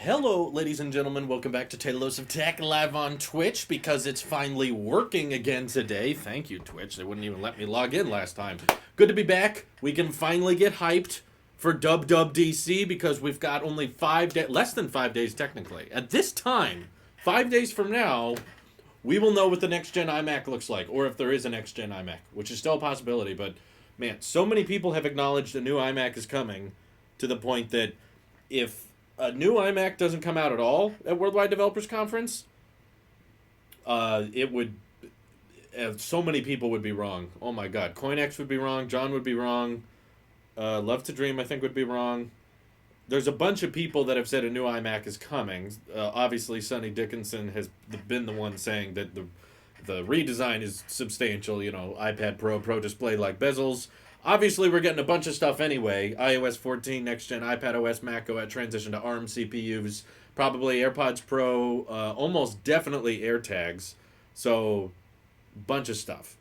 Hello, ladies and gentlemen. Welcome back to Talos of Tech live on Twitch because it's finally working again today. Thank you, Twitch. They wouldn't even let me log in last time. Good to be back. We can finally get hyped for WWDC because we've got only less than 5 days technically. At this time, 5 days from now, we will know what the next gen iMac looks like, or if there is a next gen iMac, which is still a possibility. But man, so many people have acknowledged a new iMac is coming to the point that if a new iMac doesn't come out at all at Worldwide Developers Conference, it would. So many people would be wrong. Oh my God, CoinX would be wrong. John would be wrong. Love to Dream, I think, would be wrong. There's a bunch of people that have said a new iMac is coming. Obviously, Sonny Dickinson has been the one saying that the redesign is substantial. You know, iPad Pro display like bezels. Obviously, we're getting a bunch of stuff anyway. iOS 14, next gen, iPadOS, macOS, transition to ARM CPUs, probably AirPods Pro, almost definitely AirTags. So, bunch of stuff.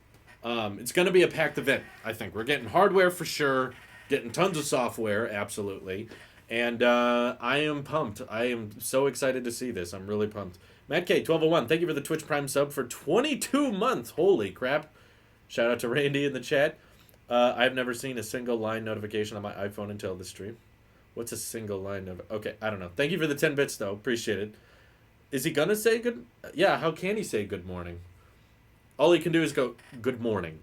It's going to be a packed event, I think. We're getting hardware for sure, getting tons of software, absolutely. And I am pumped. I am so excited to see this. I'm really pumped. Matt K, 1201, thank you for the Twitch Prime sub for 22 months. Holy crap. Shout out to Randy in the chat. I've never seen a single line notification on my iPhone until this stream. What's a single line of? Okay, I don't know. Thank you for the 10 bits, though. Appreciate it. Is he going to say good? Yeah, how can he say good morning? All he can do is go, good morning.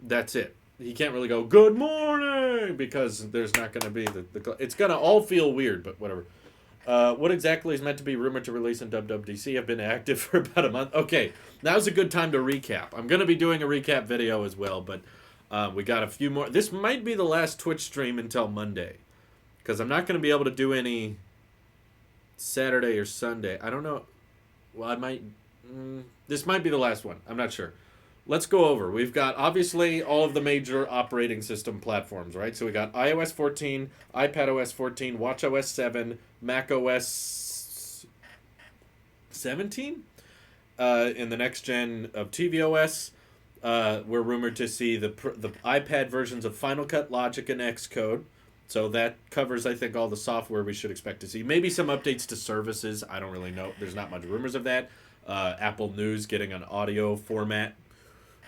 That's it. He can't really go, good morning, because there's not going to be the... It's going to all feel weird, but whatever. What exactly is meant to be rumored to release in WWDC? I've been active for about a month. Okay, now's a good time to recap. I'm going to be doing a recap video as well, but... we got a few more. This might be the last Twitch stream until Monday. Because I'm not going to be able to do any Saturday or Sunday. I don't know. Well, I might... this might be the last one. I'm not sure. Let's go over. We've got, obviously, all of the major operating system platforms, right? So we got iOS 14, iPadOS 14, watchOS 7, macOS 17? In the next gen of tvOS. We're rumored to see the iPad versions of Final Cut, Logic, and Xcode. So that covers, I think, all the software we should expect to see. Maybe some updates to services. I don't really know. There's not much rumors of that. Apple News getting an audio format.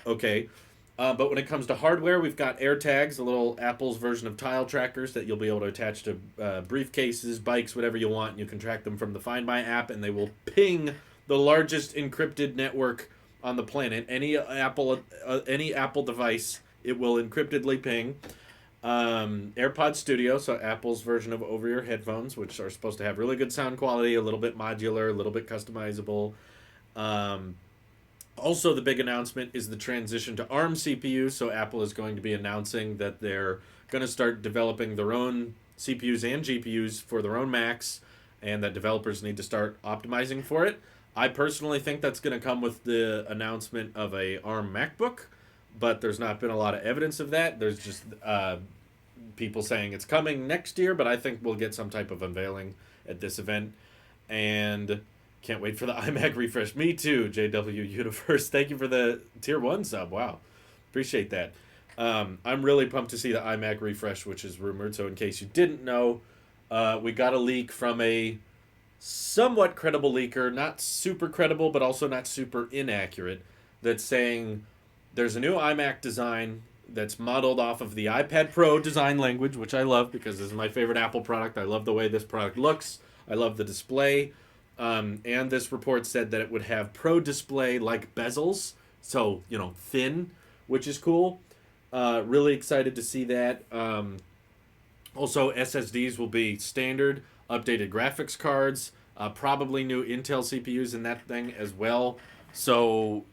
Okay. But when it comes to hardware, we've got AirTags, a little Apple's version of tile trackers that you'll be able to attach to briefcases, bikes, whatever you want. And you can track them from the Find My app, and they will ping the largest encrypted network on the planet. Any Apple device, it will encryptedly ping. AirPod Studio, so Apple's version of over-ear headphones, which are supposed to have really good sound quality, a little bit modular, a little bit customizable. Also, the big announcement is the transition to ARM CPUs. So Apple is going to be announcing that they're going to start developing their own CPUs and GPUs for their own Macs, and that developers need to start optimizing for it. I personally think that's going to come with the announcement of a ARM MacBook, but there's not been a lot of evidence of that. There's just people saying it's coming next year, but I think we'll get some type of unveiling at this event. And can't wait for the iMac refresh. Me too, JW Universe. Thank you for the Tier 1 sub. Wow. Appreciate that. I'm really pumped to see the iMac refresh, which is rumored. So in case you didn't know, we got a leak from a somewhat credible leaker, not super credible, but also not super inaccurate, that's saying there's a new Imac design that's modeled off of the iPad Pro design language, which I love because this is my favorite Apple product. I love the way this product looks. I love the display. And this report said that it would have Pro display like bezels, so, you know, thin, which is cool. Really excited to see that. Also, SSDs will be standard, updated graphics cards, probably new Intel CPUs in that thing as well. So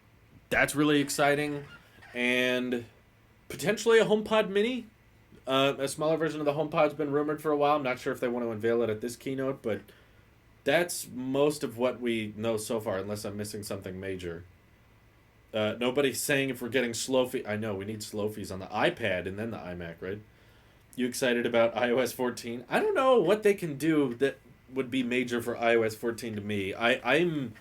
that's really exciting. And potentially a HomePod Mini. A smaller version of the HomePod's been rumored for a while. I'm not sure if they want to unveil it at this keynote, but that's most of what we know so far, unless I'm missing something major. Nobody's saying if we're getting slow fees. I know, we need slow fees on the iPad and then the iMac, right? You excited about iOS 14? I don't know what they can do that would be major for iOS 14 to me. I'm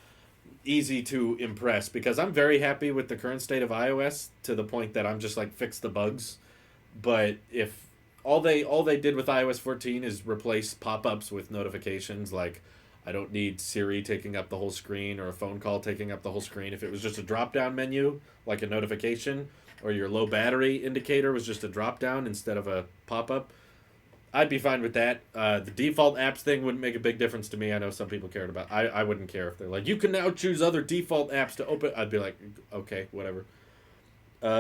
easy to impress because I'm very happy with the current state of iOS to the point that I'm just like, fix the bugs. But if all they did with iOS 14 is replace pop-ups with notifications. Like, I don't need Siri taking up the whole screen or a phone call taking up the whole screen. If it was just a drop-down menu, like a notification, or your low battery indicator was just a drop-down instead of a pop-up, I'd be fine with that. The default apps thing wouldn't make a big difference to me. I know some people cared about. I wouldn't care if they're like, you can now choose other default apps to open. I'd be like, okay, whatever.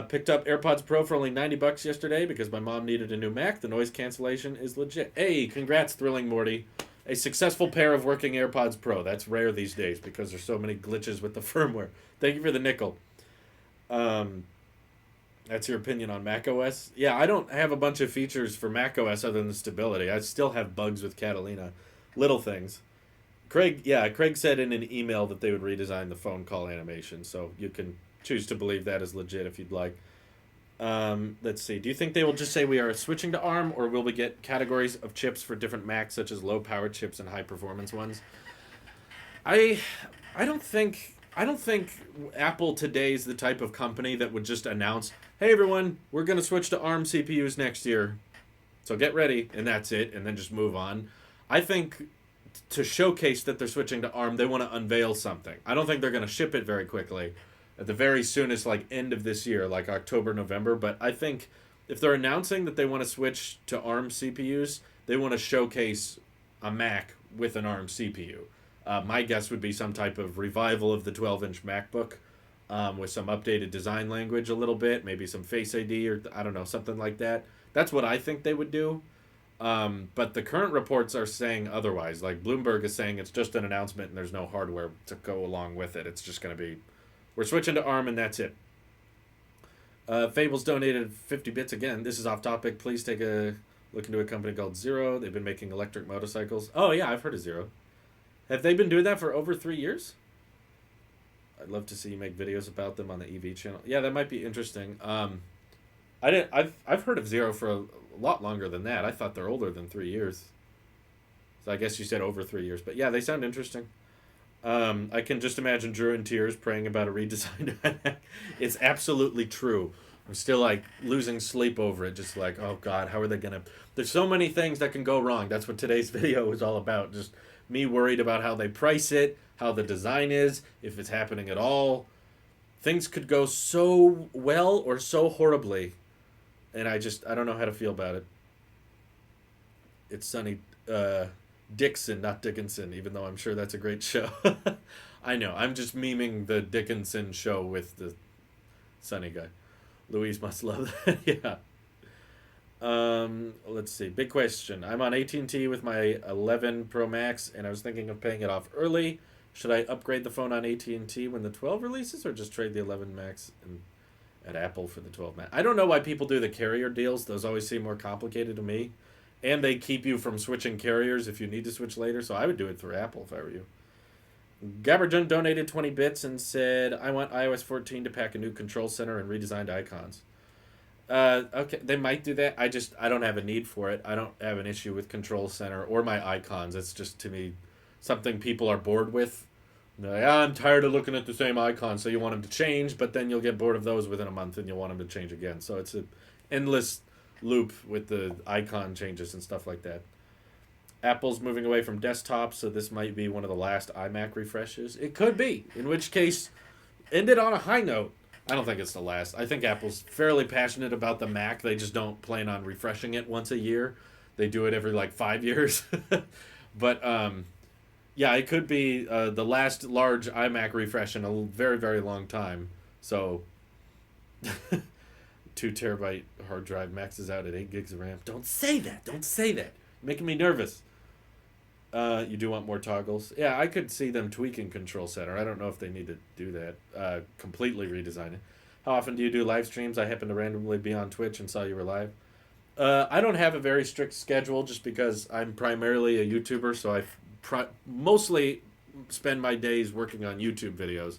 Picked up AirPods Pro for only $90 yesterday because my mom needed a new Mac. The noise cancellation is legit. Hey, congrats, Thrilling Morty. A successful pair of working AirPods Pro. That's rare these days because there's so many glitches with the firmware. Thank you for the nickel. That's your opinion on macOS? Yeah, I don't have a bunch of features for macOS other than stability. I still have bugs with Catalina. Little things. Craig said in an email that they would redesign the phone call animation, so you can choose to believe that is legit if you'd like. Let's see. Do you think they will just say we are switching to ARM, or will we get categories of chips for different Macs, such as low power chips and high performance ones? I I don't think Apple today is the type of company that would just announce, "Hey everyone, we're going to switch to ARM CPUs next year. So get ready," and that's it, and then just move on. I think to showcase that they're switching to ARM, they want to unveil something. I don't think they're going to ship it very quickly. At the very soonest, like end of this year, like October, November. But I think if they're announcing that they want to switch to ARM CPUs, they want to showcase a Mac with an ARM CPU. My guess would be some type of revival of the 12-inch MacBook with some updated design language a little bit, maybe some Face ID or I don't know, something like that. That's what I think they would do. But the current reports are saying otherwise. Like Bloomberg is saying it's just an announcement and there's no hardware to go along with it. It's just going to be, we're switching to ARM and that's it. Fables donated 50 bits again. This is off topic. Please take a look into a company called Zero. They've been making electric motorcycles. Oh, yeah, I've heard of Zero. Have they been doing that for over 3 years? I'd love to see you make videos about them on the EV channel. Yeah, that might be interesting. I've heard of Zero for a lot longer than that. I thought they're older than 3 years. So I guess you said over 3 years. But yeah, they sound interesting. I can just imagine Drew in tears praying about a redesigned iMac. It's absolutely true. I'm still like losing sleep over it. Just like, oh God, how are they gonna? There's so many things that can go wrong. That's what today's video is all about. Just me worried about how they price it, how the design is, if it's happening at all. Things could go so well or so horribly, and I don't know how to feel about it. It's Sunny Dixon, not Dickinson, even though I'm sure that's a great show. I know. I'm just memeing the Dickinson show with the Sunny guy. Louise must love that. Yeah. Let's see. Big question. I'm on AT&T with my 11 Pro Max, and I was thinking of paying it off early. Should I upgrade the phone on AT&T when the 12 releases, or just trade the 11 Max at Apple for the 12 Max? I don't know why people do the carrier deals. Those always seem more complicated to me. And they keep you from switching carriers if you need to switch later, so I would do it through Apple if I were you. Gabberjun donated 20 bits and said, I want iOS 14 to pack a new control center and redesigned icons. Okay, they might do that. I don't have a need for it. I don't have an issue with control center or my icons. It's just, to me, something people are bored with. They're like, I'm tired of looking at the same icons, so you want them to change, but then you'll get bored of those within a month and you'll want them to change again. So it's an endless loop with the icon changes and stuff like that. Apple's moving away from desktop, so this might be one of the last iMac refreshes. It could be, in which case, end it on a high note. I don't think it's the last. I think Apple's fairly passionate about the Mac. They just don't plan on refreshing it once a year. They do it every, 5 years. But, yeah, it could be the last large iMac refresh in a very, very long time. So, 2 terabyte hard drive maxes out at 8 gigs of RAM. Don't say that. Don't say that. You're making me nervous. You do want more toggles? Yeah, I could see them tweaking Control Center. I don't know if they need to do that. Completely redesign it. How often do you do live streams? I happen to randomly be on Twitch and saw you were live. I don't have a very strict schedule just because I'm primarily a YouTuber, so I mostly spend my days working on YouTube videos.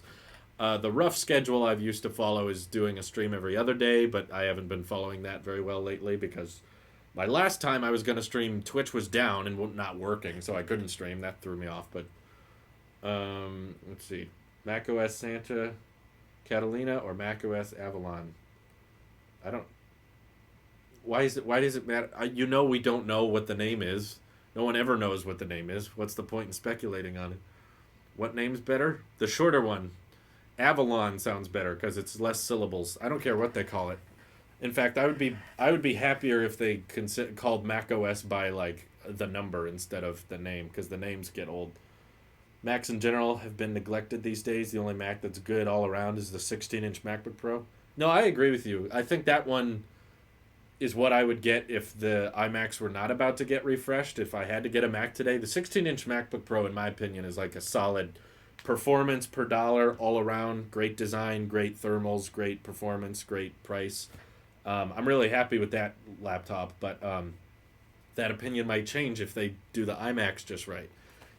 The rough schedule I've used to follow is doing a stream every other day, but I haven't been following that very well lately because my last time I was going to stream, Twitch was down and not working, so I couldn't stream. That threw me off. But let's see. macOS Santa Catalina or macOS Avalon? I don't... Why does it matter? We don't know what the name is. No one ever knows what the name is. What's the point in speculating on it? What name's better? The shorter one. Avalon sounds better because it's less syllables. I don't care what they call it. In fact, I would be happier if they called Mac OS by like the number instead of the name, because the names get old. Macs in general have been neglected these days. The only Mac that's good all around is the 16-inch MacBook Pro. No, I agree with you. I think that one is what I would get if the iMacs were not about to get refreshed. If I had to get a Mac today, the 16-inch MacBook Pro, in my opinion, is like a solid performance per dollar all around. Great design, great thermals, great performance, great price. I'm really happy with that laptop, but that opinion might change if they do the iMacs just right.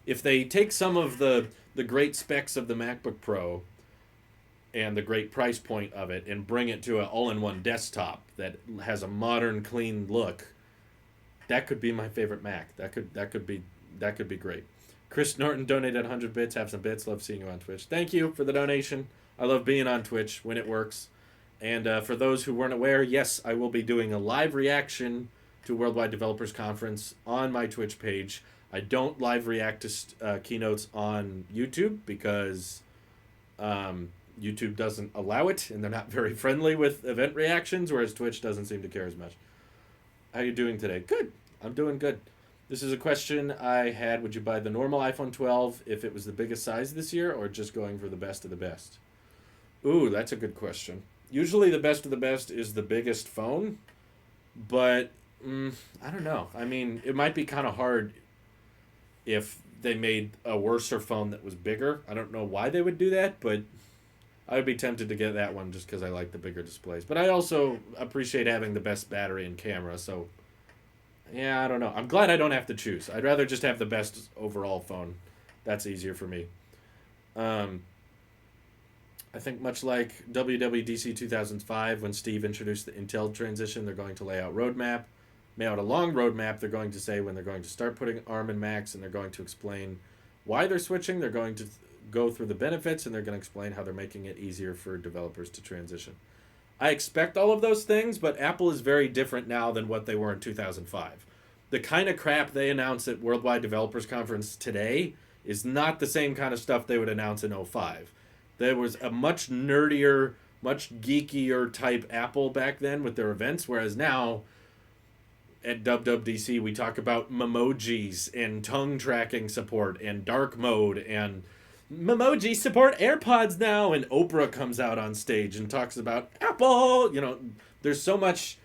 If they take some of the great specs of the MacBook Pro and the great price point of it and bring it to an all-in-one desktop that has a modern, clean look, that could be my favorite Mac. That could be great. Chris Norton donated 100 bits. Have some bits. Love seeing you on Twitch. Thank you for the donation. I love being on Twitch when it works. And for those who weren't aware, yes, I will be doing a live reaction to Worldwide Developers Conference on my Twitch page. I don't live react to keynotes on YouTube because YouTube doesn't allow it, and they're not very friendly with event reactions, whereas Twitch doesn't seem to care as much. How are you doing today? Good. I'm doing good. This is a question I had. Would you buy the normal iPhone 12 if it was the biggest size this year, or just going for the best of the best? Ooh, that's a good question. Usually the best of the best is the biggest phone, but I don't know. I mean, it might be kind of hard if they made a worser phone that was bigger. I don't know why they would do that, but I would be tempted to get that one just because I like the bigger displays. But I also appreciate having the best battery and camera, so yeah, I don't know. I'm glad I don't have to choose. I'd rather just have the best overall phone. That's easier for me. I think much like WWDC 2005, when Steve introduced the Intel transition, they're going to lay out a long roadmap. They're going to say when they're going to start putting ARM in Macs, and they're going to explain why they're switching. They're going to go through the benefits, and they're going to explain how they're making it easier for developers to transition. I expect all of those things, but Apple is very different now than what they were in 2005. The kind of crap they announce at Worldwide Developers Conference today is not the same kind of stuff they would announce in '05. There was a much nerdier, much geekier type Apple back then with their events, whereas now at WWDC we talk about memojis and tongue tracking support and dark mode, and Memoji support AirPods now, and Oprah comes out on stage and talks about Apple. There's so much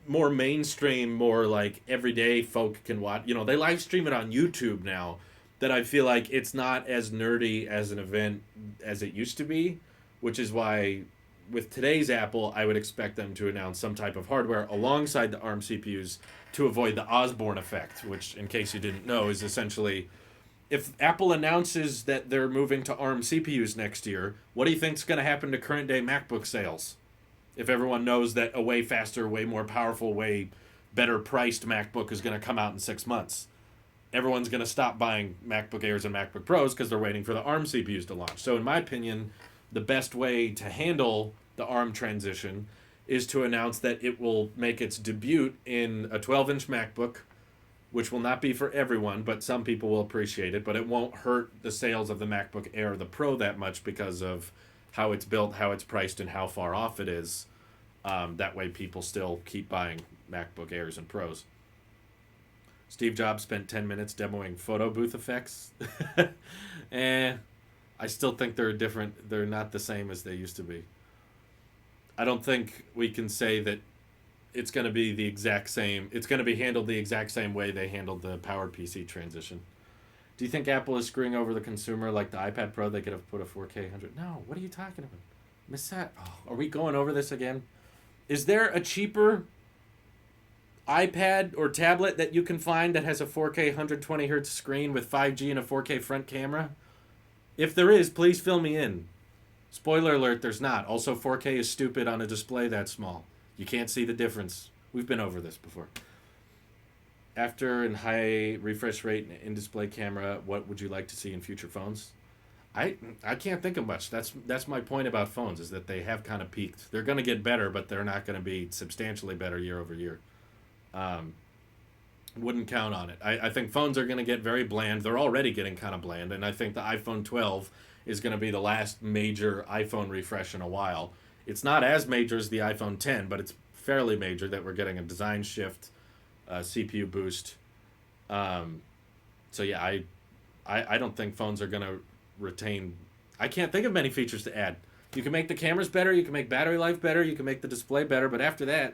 more mainstream, more like everyday folk can watch. They live stream it on YouTube now, that I feel like it's not as nerdy as an event as it used to be, which is why with today's Apple, I would expect them to announce some type of hardware alongside the ARM CPUs to avoid the Osborne effect, which, in case you didn't know, is essentially if Apple announces that they're moving to ARM CPUs next year, what do you think is going to happen to current day MacBook sales? If everyone knows that a way faster, way more powerful, way better priced MacBook is going to come out in 6 months, everyone's going to stop buying MacBook Airs and MacBook Pros because they're waiting for the ARM CPUs to launch. So in my opinion, the best way to handle the ARM transition is to announce that it will make its debut in a 12-inch MacBook, which will not be for everyone, but some people will appreciate it. But it won't hurt the sales of the MacBook Air or the Pro that much because of how it's built, how it's priced, and how far off it is. That way people still keep buying MacBook Airs and Pros. Steve Jobs spent 10 minutes demoing photo booth effects. I still think they're different. They're not the same as they used to be. I don't think we can say that it's going to be the exact same. It's going to be handled the exact same way they handled the powered PC transition. Do you think Apple is screwing over the consumer like the iPad Pro? They could have put a 4K 100. No, what are you talking about? Miss that? Oh, are we going over this again? Is there a cheaper iPad or tablet that you can find that has a 4K 120 hertz screen with 5G and a 4K front camera? If there is, please fill me in. Spoiler alert, there's not. Also, 4K is stupid on a display that small. You can't see the difference. We've been over this before. After and high refresh rate and in-display camera, what would you like to see in future phones? I can't think of much. That's my point about phones, is that they have kind of peaked. They're going to get better, but they're not going to be substantially better year over year. Um, wouldn't count on it. I think phones are going to get very bland. They're already getting kind of bland, and I think the iPhone 12 is going to be the last major iPhone refresh in a while. It's not as major as the iPhone 10, but it's fairly major that we're getting a design shift, CPU boost. Um, so yeah, I don't think phones are going to retain. I can't think of many features to add. You can make the cameras better, you can make battery life better, you can make the display better, but after that,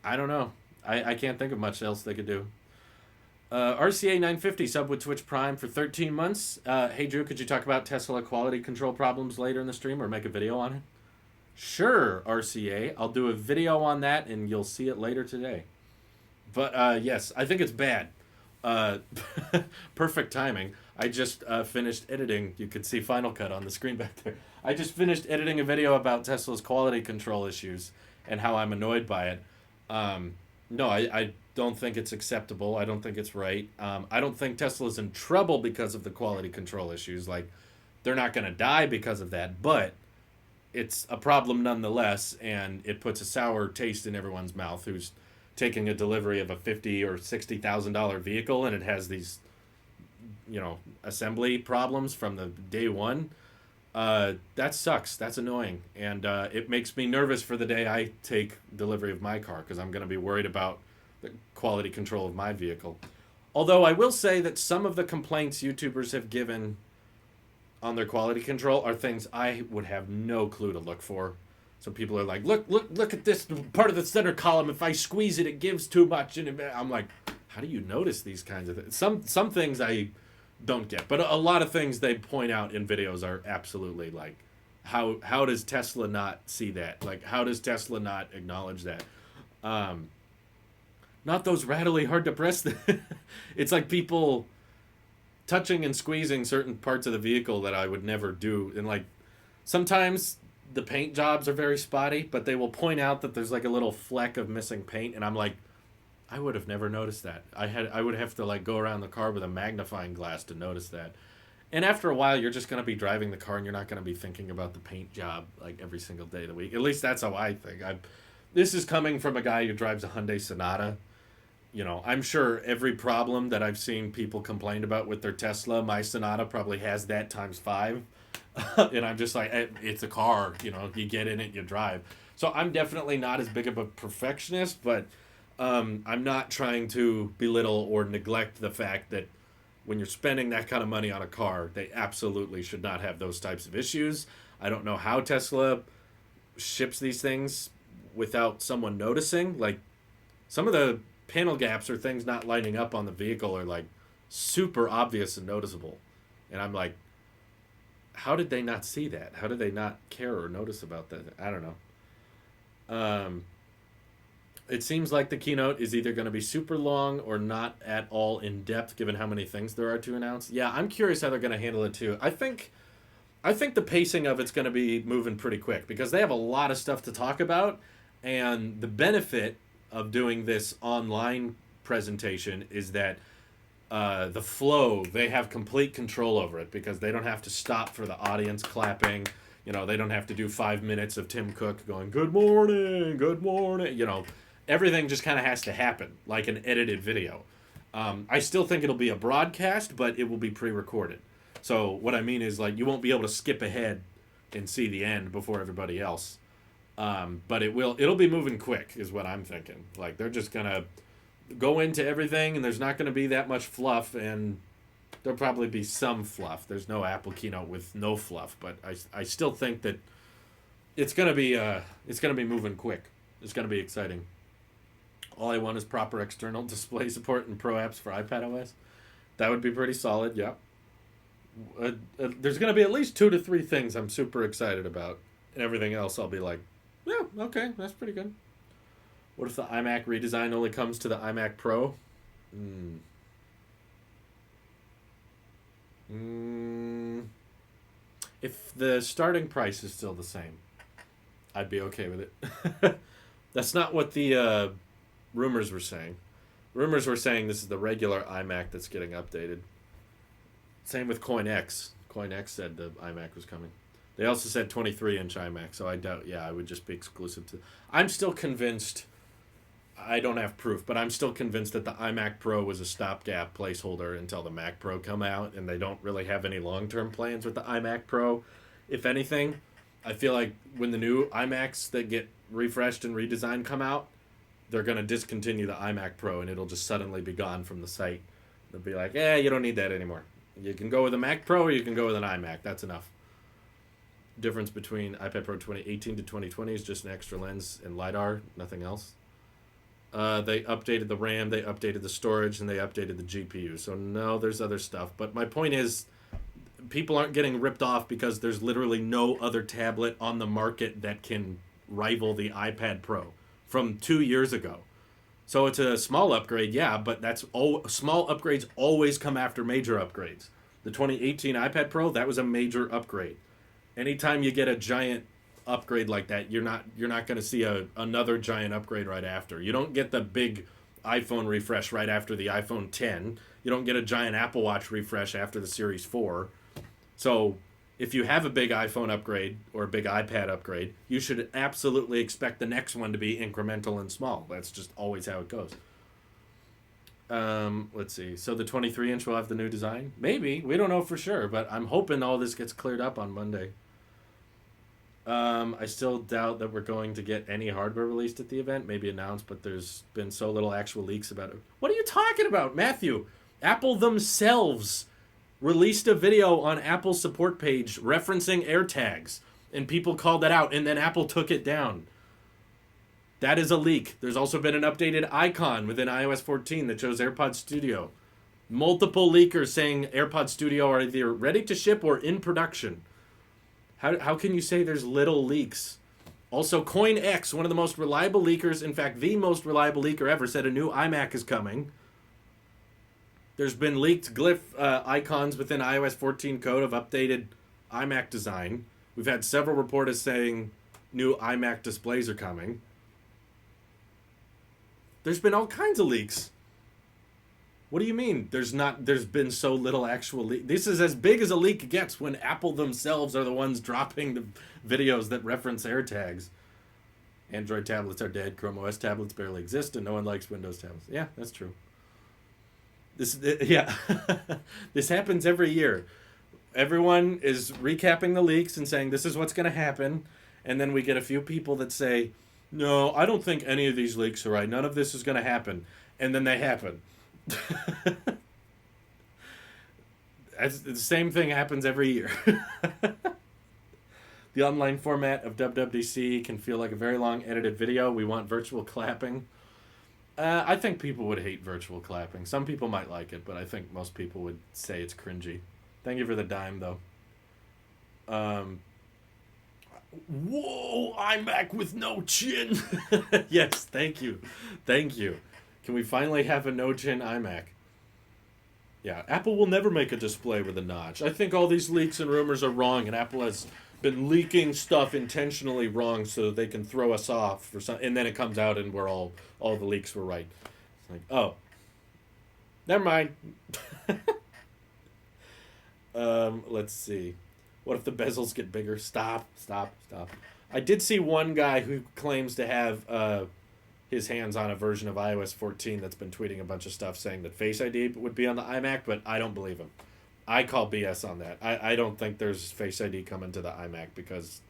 I don't know. I can't think of much else they could do. RCA 950 sub with Twitch Prime for 13 months. Hey Drew, could you talk about Tesla quality control problems later in the stream or make a video on it? Sure, RCA. I'll do a video on that and you'll see it later today. But yes, I think it's bad. Uh, perfect timing. I just finished editing. You could see Final Cut on the screen back there. I just finished editing a video about Tesla's quality control issues and how I'm annoyed by it. No, I don't think it's acceptable. I don't think it's right. I don't think Tesla's in trouble because of the quality control issues. Like, they're not going to die because of that, but it's a problem nonetheless, and it puts a sour taste in everyone's mouth who's taking a delivery of a $50,000 or $60,000 vehicle and it has these, assembly problems from the day one. That sucks. That's annoying, and it makes me nervous for the day I take delivery of my car because I'm going to be worried about the quality control of my vehicle. Although I will say that some of the complaints YouTubers have given on their quality control are things I would have no clue to look for. So people are like, look at this part of the center column. If I squeeze it, it gives too much, and I'm like, how do you notice these kinds of things? Some things I don't get, but a lot of things they point out in videos are absolutely like, how does Tesla not see that? Like, how does Tesla not acknowledge that? Not those rattly hard to press. It's like people touching and squeezing certain parts of the vehicle that I would never do, and like sometimes the paint jobs are very spotty, but they will point out that there's like a little fleck of missing paint, and I'm like, I would have never noticed that. I would have to like go around the car with a magnifying glass to notice that. And after a while, you're just going to be driving the car and you're not going to be thinking about the paint job like every single day of the week. At least that's how I think. This is coming from a guy who drives a Hyundai Sonata. I'm sure every problem that I've seen people complain about with their Tesla, my Sonata probably has that times 5. And I'm just like, it's a car, you get in it, you drive. So I'm definitely not as big of a perfectionist, but I'm not trying to belittle or neglect the fact that when you're spending that kind of money on a car, they absolutely should not have those types of issues. I don't know how Tesla ships these things without someone noticing. Like, some of the panel gaps or things not lining up on the vehicle are like super obvious and noticeable. And I'm like, how did they not see that? How did they not care or notice about that? I don't know. It seems like the keynote is either going to be super long or not at all in depth, given how many things there are to announce. Yeah, I'm curious how they're going to handle it too. I think the pacing of it's going to be moving pretty quick because they have a lot of stuff to talk about, and the benefit of doing this online presentation is that the flow, they have complete control over it because they don't have to stop for the audience clapping. They don't have to do 5 minutes of Tim Cook going, good morning, good morning. Everything just kind of has to happen like an edited video. I still think it'll be a broadcast, but it will be pre-recorded. So what I mean is, like, you won't be able to skip ahead and see the end before everybody else. But it'll be moving quick is what I'm thinking. Like, they're just going to go into everything, and there's not going to be that much fluff, and there'll probably be some fluff. There's no Apple keynote with no fluff, but I still think that it's going to be moving quick. It's going to be exciting. All I want is proper external display support and pro apps for iPadOS. That would be pretty solid, yeah. There's going to be at least 2 to 3 things I'm super excited about. And everything else I'll be like, yeah, okay, that's pretty good. What if the iMac redesign only comes to the iMac Pro? If the starting price is still the same, I'd be okay with it. That's not what the rumors were saying. Rumors were saying this is the regular iMac that's getting updated. Same with CoinX. CoinX said the iMac was coming. They also said 23-inch iMac, so I doubt, I would just be exclusive to... I'm still convinced I don't have proof, but I'm still convinced that the iMac Pro was a stopgap placeholder until the Mac Pro come out, and they don't really have any long-term plans with the iMac Pro. If anything, I feel like when the new iMacs that get refreshed and redesigned come out, they're going to discontinue the iMac Pro, and it'll just suddenly be gone from the site. They'll be like, you don't need that anymore. You can go with a Mac Pro or you can go with an iMac. That's enough. Difference between iPad Pro 2018 to 2020 is just an extra lens and LiDAR, nothing else. They updated the RAM, they updated the storage, and they updated the GPU. So no, there's other stuff. But my point is, people aren't getting ripped off because there's literally no other tablet on the market that can rival the iPad Pro from 2 years ago. So it's a small upgrade, yeah, but small upgrades always come after major upgrades. The 2018 iPad Pro, that was a major upgrade. Anytime you get a giant upgrade like that, you're not going to see another giant upgrade right after. You don't get the big iPhone refresh right after the iPhone 10. You don't get a giant Apple Watch refresh after the Series 4. So if you have a big iPhone upgrade or a big iPad upgrade, you should absolutely expect the next one to be incremental and small. That's just always how it goes. Let's see. So the 23-inch will have the new design? Maybe. We don't know for sure, but I'm hoping all this gets cleared up on Monday. I still doubt that we're going to get any hardware released at the event, maybe announced, but there's been so little actual leaks about it. What are you talking about, Matthew? Apple themselves released a video on Apple's support page referencing AirTags, and people called that out, and then Apple took it down. That is a leak. There's also been an updated icon within iOS 14 that shows AirPod Studio. Multiple leakers saying AirPod Studio are either ready to ship or in production. How can you say there's little leaks? Also, CoinX, one of the most reliable leakers, in fact, the most reliable leaker ever, said a new iMac is coming. There's been leaked glyph icons within iOS 14 code of updated Imac Design. We've had several reporters saying new iMac displays are coming. There's been all kinds of leaks. What do you mean there's been so little actual leak? This is as big as a leak gets when Apple themselves are the ones dropping the videos that reference AirTags. Android tablets are dead, Chrome OS tablets barely exist, and no one likes Windows tablets. Yeah, that's true. This happens every year. Everyone is recapping the leaks and saying this is what's going to happen, and then we get a few people that say, no, I don't think any of these leaks are right. None of this is going to happen. And then they happen. The same thing happens every year. The online format of WWDC can feel like a very long edited video. We want virtual clapping. I think people would hate virtual clapping. Some people might like it, but I think most people would say it's cringy. Thank you for the dime, though. Whoa, iMac with no chin. Yes, thank you. Thank you. Can we finally have a no-chin iMac? Yeah, Apple will never make a display with a notch. I think all these leaks and rumors are wrong, and Apple has been leaking stuff intentionally wrong so they can throw us off for some, and then it comes out and we're all the leaks were right. It's like, oh, never mind. Let's see. What if the bezels get bigger? Stop. I did see one guy who claims to have his hands on a version of iOS 14 that's been tweeting a bunch of stuff saying that Face ID would be on the iMac, but I don't believe him. I call BS on that. I don't think there's Face ID coming to the iMac because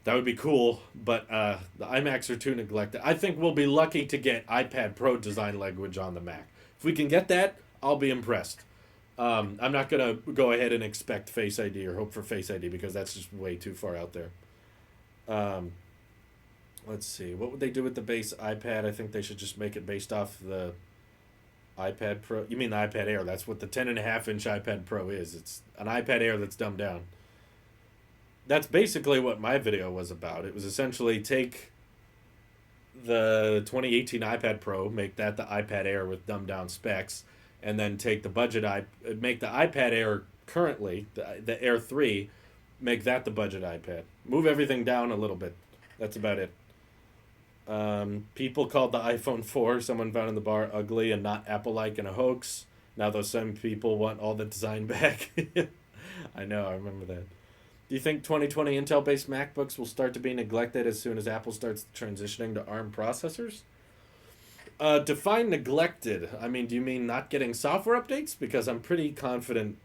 that would be cool, but the iMacs are too neglected. I think we'll be lucky to get iPad Pro design language on the Mac. If we can get that, I'll be impressed. I'm not going to go ahead and expect Face ID or hope for Face ID because that's just way too far out there. Let's see. What would they do with the base iPad? I think they should just make it based off the iPad Pro. You mean the iPad Air. That's what the 10.5-inch iPad Pro is. It's an iPad Air that's dumbed down. That's basically what my video was about. It was essentially take the 2018 iPad Pro, make that the iPad Air with dumbed down specs, and then take the make the iPad Air currently, the Air 3, make that the budget iPad. Move everything down a little bit. That's about it. People called the iPhone 4, someone found in the bar, ugly and not Apple-like and a hoax. Now those same people want all the design back. I know, I remember that. Do you think 2020 Intel-based MacBooks will start to be neglected as soon as Apple starts transitioning to ARM processors? Define neglected. I mean, do you mean not getting software updates? Because I'm pretty confident.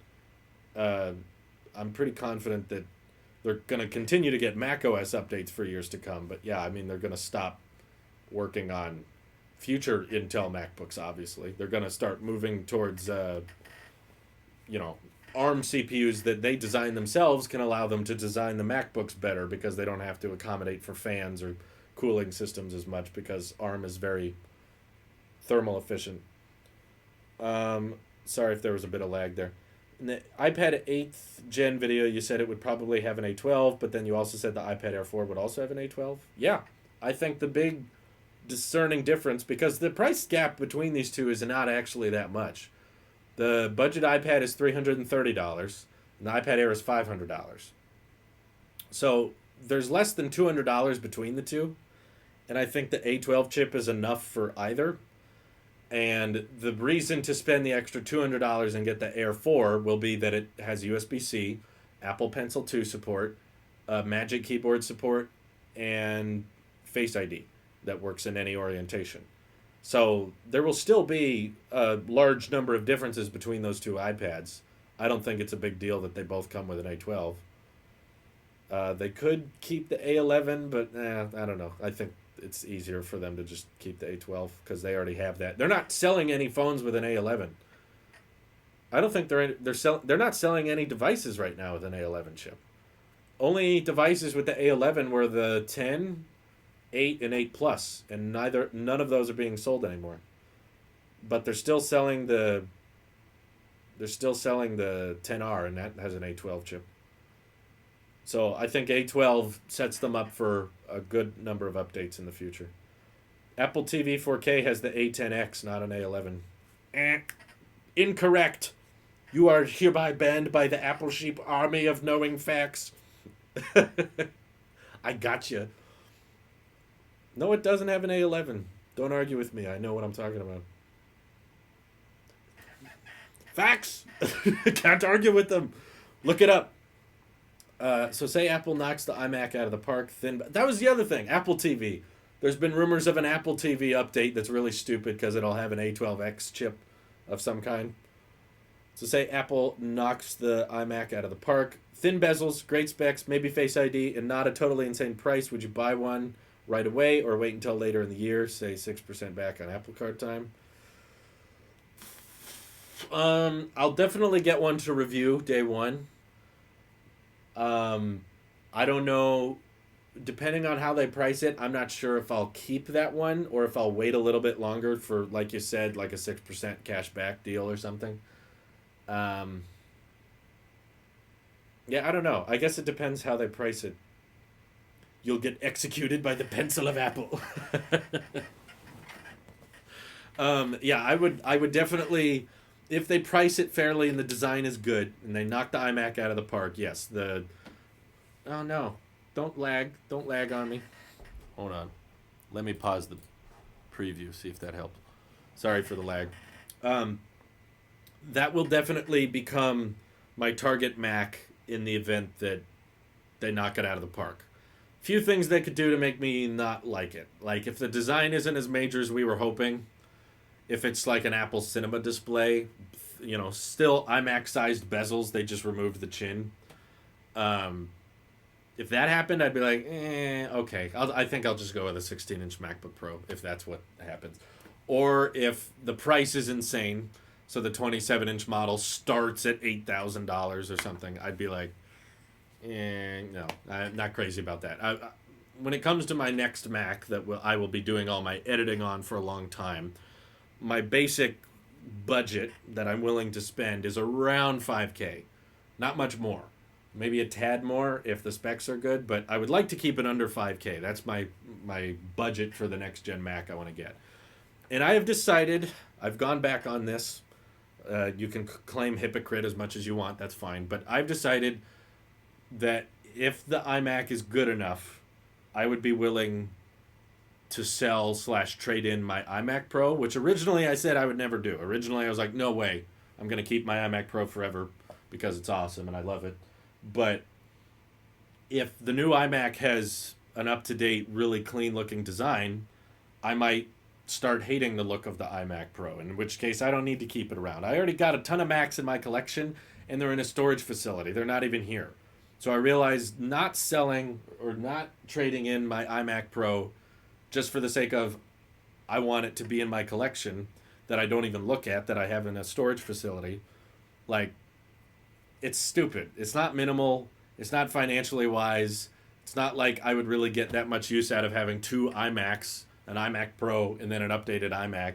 Uh, I'm pretty confident that they're going to continue to get Mac OS updates for years to come. But yeah, I mean, they're going to stop working on future Intel MacBooks. Obviously, they're going to start moving towards you know, ARM CPUs that they design themselves can allow them to design the MacBooks better because they don't have to accommodate for fans or cooling systems as much because ARM is very thermal efficient. Sorry if there was a bit of lag there. In the iPad 8th gen video, you said it would probably have an A12, but then you also said the iPad Air 4 would also have an A12. Yeah, I think the big discerning difference, because the price gap between these two is not actually that much. The budget iPad is $330, and the iPad Air is $500. So there's less than $200 between the two, and I think the A12 chip is enough for either. And the reason to spend the extra $200 and get the Air 4 will be that it has USB-C, Apple Pencil 2 support, Magic Keyboard support, and Face ID that works in any orientation. So there will still be a large number of differences between those two iPads. I don't think it's a big deal that they both come with an A12. They could keep the A11, but I don't know. I think it's easier for them to just keep the A12 because they already have that. They're not selling any phones with an A11. I don't think they're not selling any devices right now with an A11 chip. Only devices with the A11 were the 10, 8, and 8 Plus, and none of those are being sold anymore. But they're still selling the 10R, and that has an A12 chip. So I think A12 sets them up for a good number of updates in the future. Apple TV 4K has the A10X, not an A11. Incorrect. You are hereby banned by the Apple Sheep Army of Knowing Facts. I gotcha. No, it doesn't have an A11. Don't argue with me. I know what I'm talking about. Facts! Can't argue with them. Look it up. So say Apple knocks the iMac out of the park. That was the other thing. Apple TV. There's been rumors of an Apple TV update that's really stupid because it'll have an A12X chip of some kind. So say Apple knocks the iMac out of the park. Thin bezels, great specs, maybe Face ID, and not a totally insane price. Would you buy one right away or wait until later in the year? Say 6% back on Apple Card time. I'll definitely get one to review day one. I don't know. Depending on how they price it, I'm not sure if I'll keep that one or if I'll wait a little bit longer for, like you said, like a 6% cash back deal or something. Yeah, I don't know. I guess it depends how they price it. You'll get executed by the pencil of Apple. Yeah, I would definitely, if they price it fairly and the design is good and they knock the iMac out of the park, yes. Oh no, don't lag on me. Hold on, let me pause the preview, see if that helped. Sorry for the lag. That will definitely become my target Mac in the event that they knock it out of the park. Few things they could do to make me not like it. Like if the design isn't as major as we were hoping, if it's like an Apple Cinema display, still iMac-sized bezels, they just removed the chin. If that happened, I'd be like, okay. I think I'll just go with a 16-inch MacBook Pro if that's what happens. Or if the price is insane, so the 27-inch model starts at $8,000 or something, I'd be like, no, I'm not crazy about that. When it comes to my next Mac that I will be doing all my editing on for a long time, my basic budget that I'm willing to spend is around $5K. Not much more. Maybe a tad more if the specs are good, but I would like to keep it under $5K. That's my budget for the next gen Mac I want to get. And I have decided, I've gone back on this. You can claim hypocrite as much as you want, that's fine. But I've decided that if the iMac is good enough, I would be willing to sell/trade in my iMac Pro, which originally I said I would never do. Originally I was like, no way. I'm going to keep my iMac Pro forever because it's awesome and I love it. But if the new iMac has an up-to-date, really clean-looking design, I might start hating the look of the iMac Pro, in which case I don't need to keep it around. I already got a ton of Macs in my collection, and they're in a storage facility. They're not even here. So I realized not selling or not trading in my iMac Pro just for the sake of I want it to be in my collection that I don't even look at, that I have in a storage facility. Like, it's stupid. It's not minimal. It's not financially wise. It's not like I would really get that much use out of having two iMacs, an iMac Pro, and then an updated iMac.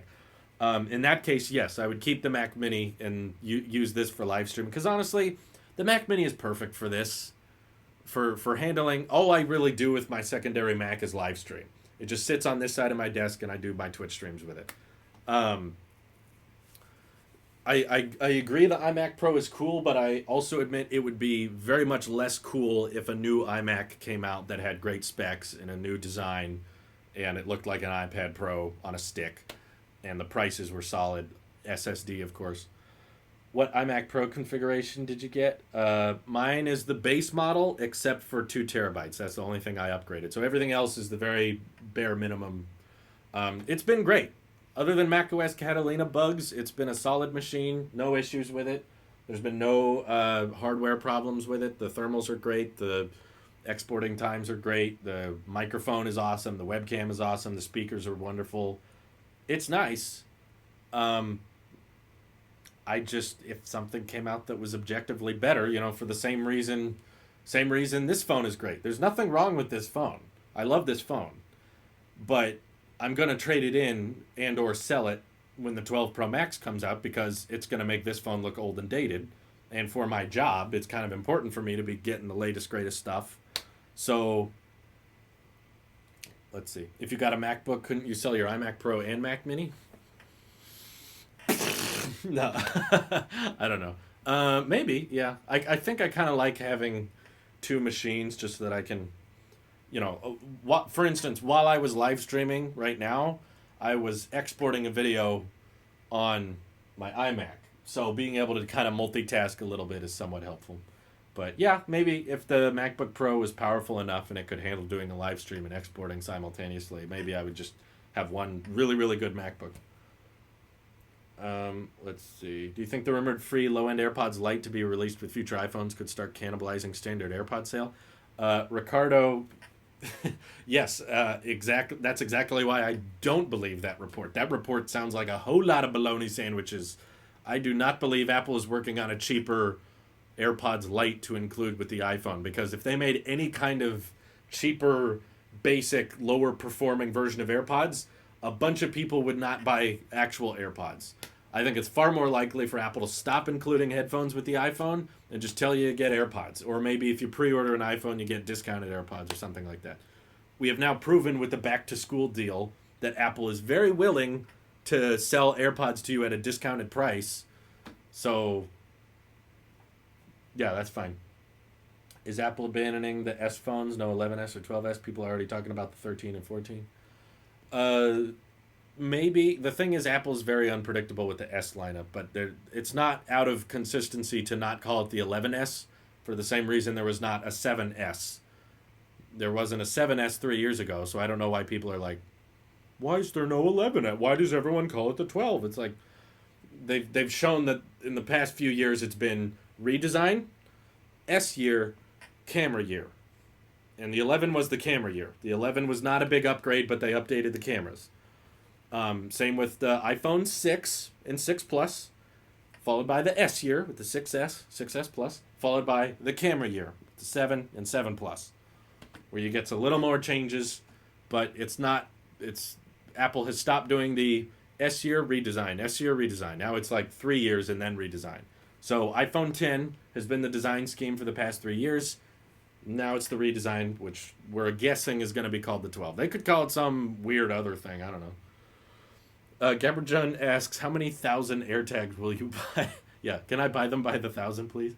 In that case, yes, I would keep the Mac Mini and use this for live streaming. Because honestly, the Mac Mini is perfect for this. For handling, all I really do with my secondary Mac is live stream. It just sits on this side of my desk, and I do my Twitch streams with it. I agree the iMac Pro is cool, but I also admit it would be very much less cool if a new iMac came out that had great specs and a new design, and it looked like an iPad Pro on a stick, and the prices were solid. SSD, of course. What iMac Pro configuration did you get? Mine is the base model, except for 2 terabytes. That's the only thing I upgraded. So everything else is the very bare minimum. It's been great. Other than macOS Catalina bugs, it's been a solid machine. No issues with it. There's been no hardware problems with it. The thermals are great. The exporting times are great. The microphone is awesome. The webcam is awesome. The speakers are wonderful. It's nice. I just, if something came out that was objectively better, for the same reason this phone is great. There's nothing wrong with this phone. I love this phone. But I'm going to trade it in and or sell it when the 12 Pro Max comes out because it's going to make this phone look old and dated. And for my job, it's kind of important for me to be getting the latest, greatest stuff. So, let's see. If you got a MacBook, couldn't you sell your iMac Pro and Mac Mini? No. I don't know. Maybe, yeah. I think I kind of like having 2 machines just so that I can... for instance, while I was live streaming right now, I was exporting a video on my iMac. So being able to kind of multitask a little bit is somewhat helpful. But yeah, maybe if the MacBook Pro was powerful enough and it could handle doing a live stream and exporting simultaneously, maybe I would just have one really, really good MacBook. Let's see. Do you think the rumored free low-end AirPods Lite to be released with future iPhones could start cannibalizing standard AirPod sale? Ricardo... Yes, exactly. That's exactly why I don't believe that report. That report sounds like a whole lot of bologna sandwiches. I do not believe Apple is working on a cheaper AirPods Lite to include with the iPhone, because if they made any kind of cheaper, basic, lower performing version of AirPods, a bunch of people would not buy actual AirPods. I think it's far more likely for Apple to stop including headphones with the iPhone and just tell you to get AirPods. Or maybe if you pre-order an iPhone, you get discounted AirPods or something like that. We have now proven with the back-to-school deal that Apple is very willing to sell AirPods to you at a discounted price. So, yeah, that's fine. Is Apple abandoning the S phones? No 11S or 12S? People are already talking about the 13 and 14. Maybe. The thing is, Apple's very unpredictable with the S lineup, but it's not out of consistency to not call it the 11S for the same reason there was not a 7S. There wasn't a 7S 3 years ago, so I don't know why people are like, why is there no 11S? Why does everyone call it the 12? It's like, they've shown that in the past few years it's been redesign, S year, camera year. And the 11 was the camera year. The 11 was not a big upgrade, but they updated the cameras. Same with the iPhone 6 and 6 Plus, followed by the S year with the 6S, 6S Plus, followed by the camera year, the 7 and 7 Plus, where you get a little more changes, but Apple has stopped doing the S year redesign. Now it's like 3 years and then redesign. So iPhone 10 has been the design scheme for the past 3 years. Now it's the redesign, which we're guessing is going to be called the 12. They could call it some weird other thing. I don't know. Gabrijan asks, how many 1,000 AirTags will you buy? Yeah, can I buy them by the 1,000, please?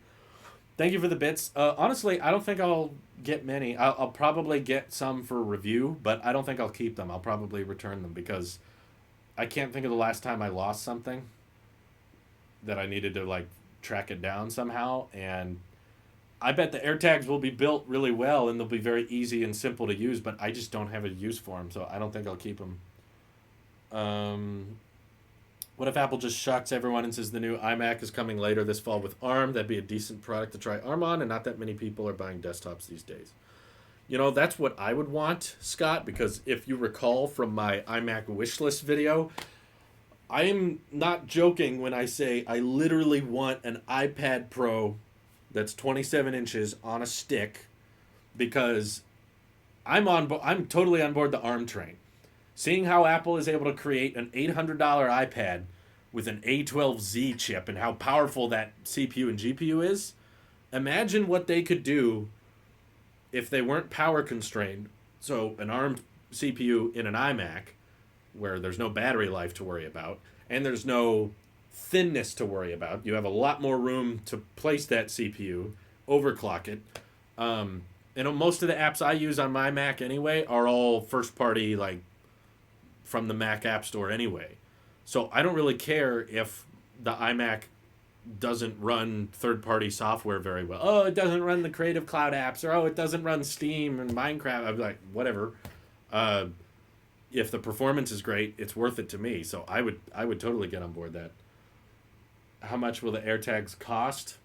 Thank you for the bits. Honestly, I don't think I'll get many. I'll probably get some for review, but I don't think I'll keep them. I'll probably return them because I can't think of the last time I lost something that I needed to, track it down somehow. And I bet the AirTags will be built really well and they'll be very easy and simple to use, but I just don't have a use for them, so I don't think I'll keep them. What if Apple just shocks everyone and says the new iMac is coming later this fall with ARM? That'd be a decent product to try ARM on, and not that many people are buying desktops these days. You know, that's what I would want, Scott, because if you recall from my iMac wishlist video, I'm not joking when I say I literally want an iPad Pro that's 27 inches on a stick because I'm totally on board the ARM train. Seeing how Apple is able to create an $800 iPad with an A12Z chip and how powerful that CPU and GPU is, imagine what they could do if they weren't power constrained. So an ARM CPU in an iMac where there's no battery life to worry about and there's no thinness to worry about. You have a lot more room to place that CPU, overclock it. Most of the apps I use on my Mac anyway are all first party, like from the Mac App Store anyway. So I don't really care if the iMac doesn't run third party software very well. Oh, it doesn't run the Creative Cloud apps, or oh, it doesn't run Steam and Minecraft. I'm like, whatever. If the performance is great, it's worth it to me. So I would totally get on board that. How much will the AirTags cost?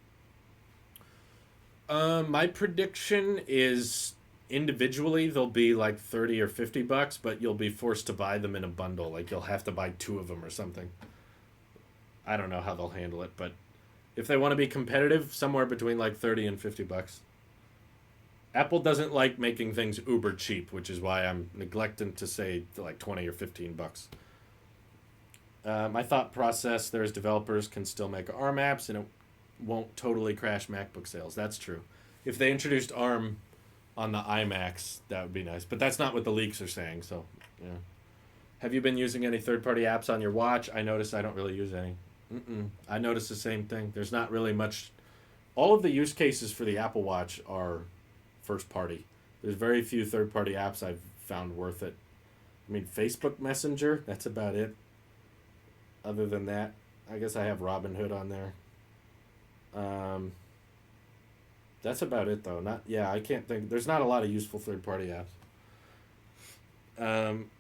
My prediction is individually they'll be like 30 or $50, but you'll be forced to buy them in a bundle. Like you'll have to buy two of them or something. I don't know how they'll handle it, but if they want to be competitive, somewhere between like 30 and $50. Apple doesn't like making things uber cheap, which is why I'm neglecting to say like 20 or $15. My thought process: there's developers can still make ARM apps, and it won't totally crash MacBook sales. That's true. If they introduced ARM on the iMacs, that would be nice. But that's not what the leaks are saying. So, yeah. Have you been using any third-party apps on your watch? I notice I don't really use any. I notice the same thing. There's not really much. All of the use cases for the Apple Watch are first-party. There's very few third-party apps I've found worth it. I mean, Facebook Messenger, that's about it. Other than that, I guess I have Robinhood on there. That's about it though. I can't think. There's not a lot of useful third-party apps.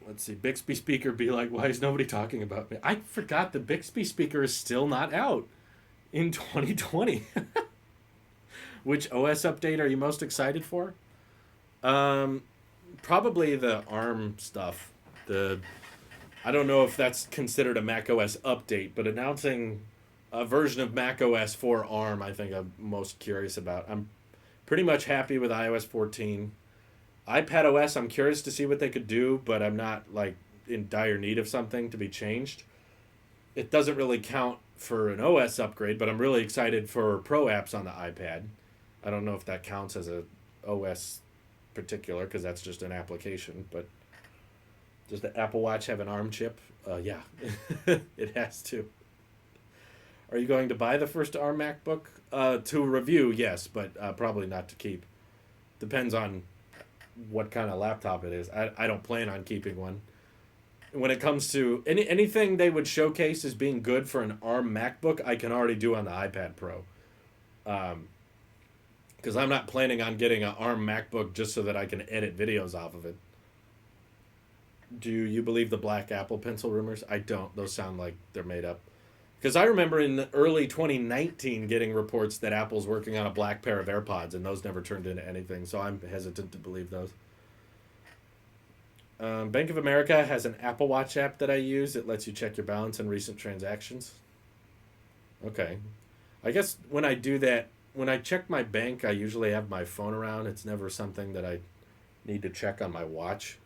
Let's see. Bixby speaker be like, why is nobody talking about me? I forgot the Bixby speaker is still not out in 2020. Which OS update are you most excited for? Probably the ARM stuff. I don't know if that's considered a macOS update, but announcing a version of macOS for ARM, I think I'm most curious about. I'm pretty much happy with iOS 14. iPadOS, I'm curious to see what they could do, but I'm not like in dire need of something to be changed. It doesn't really count for an OS upgrade, but I'm really excited for Pro apps on the iPad. I don't know if that counts as a OS particular because that's just an application, but does the Apple Watch have an ARM chip? Yeah, it has to. Are you going to buy the first ARM MacBook? To review, yes, but probably not to keep. Depends on what kind of laptop it is. I don't plan on keeping one. When it comes to anything they would showcase as being good for an ARM MacBook, I can already do on the iPad Pro. Because I'm not planning on getting an ARM MacBook just so that I can edit videos off of it. Do you believe the black Apple Pencil rumors? I don't. Those sound like they're made up. Because I remember in early 2019 getting reports that Apple's working on a black pair of AirPods, and those never turned into anything, so I'm hesitant to believe those. Bank of America has an Apple Watch app that I use. It lets you check your balance and recent transactions. Okay. I guess when I do that, when I check my bank, I usually have my phone around. It's never something that I need to check on my watch.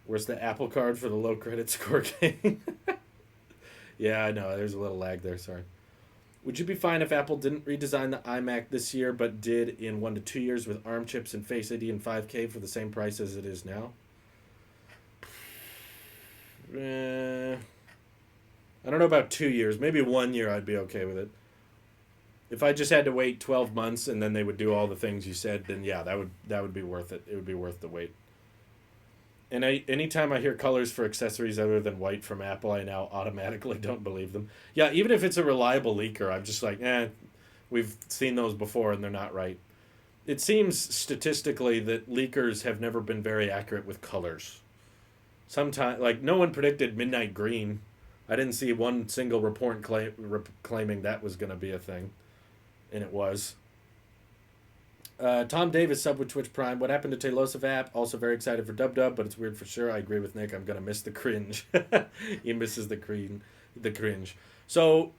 Where's the Apple Card for the low credit score game? Yeah, I know. There's a little lag there. Sorry. Would you be fine if Apple didn't redesign the iMac this year, but did in 1 to 2 years with ARM chips and Face ID and 5K for the same price as it is now? I don't know about 2 years. Maybe 1 year I'd be okay with it. If I just had to wait 12 months and then they would do all the things you said, then yeah, that would be worth it. It would be worth the wait. And anytime I hear colors for accessories other than white from Apple, I now automatically don't believe them. Yeah, even if it's a reliable leaker, I'm just like, we've seen those before and they're not right. It seems statistically that leakers have never been very accurate with colors. sometime, like, no one predicted Midnight Green. I didn't see one single report claiming that was going to be a thing, and it was. Tom Davis sub with Twitch Prime. What happened to Taylosif app? Also very excited for Dub Dub, but it's weird for sure. I agree with Nick. I'm gonna miss the cringe. He misses the cringe. The cringe. So,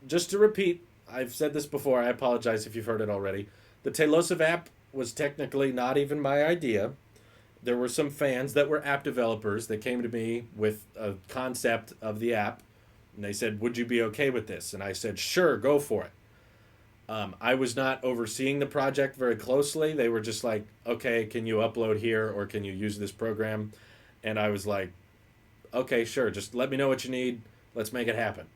just to repeat, I've said this before. I apologize if you've heard it already. The Taylosif app was technically not even my idea. There were some fans that were app developers that came to me with a concept of the app, and they said, "Would you be okay with this?" And I said, "Sure, go for it." I was not overseeing the project very closely. They were just like, "Okay, can you upload here or can you use this program?" And I was like, "Okay, sure. Just let me know what you need. Let's make it happen."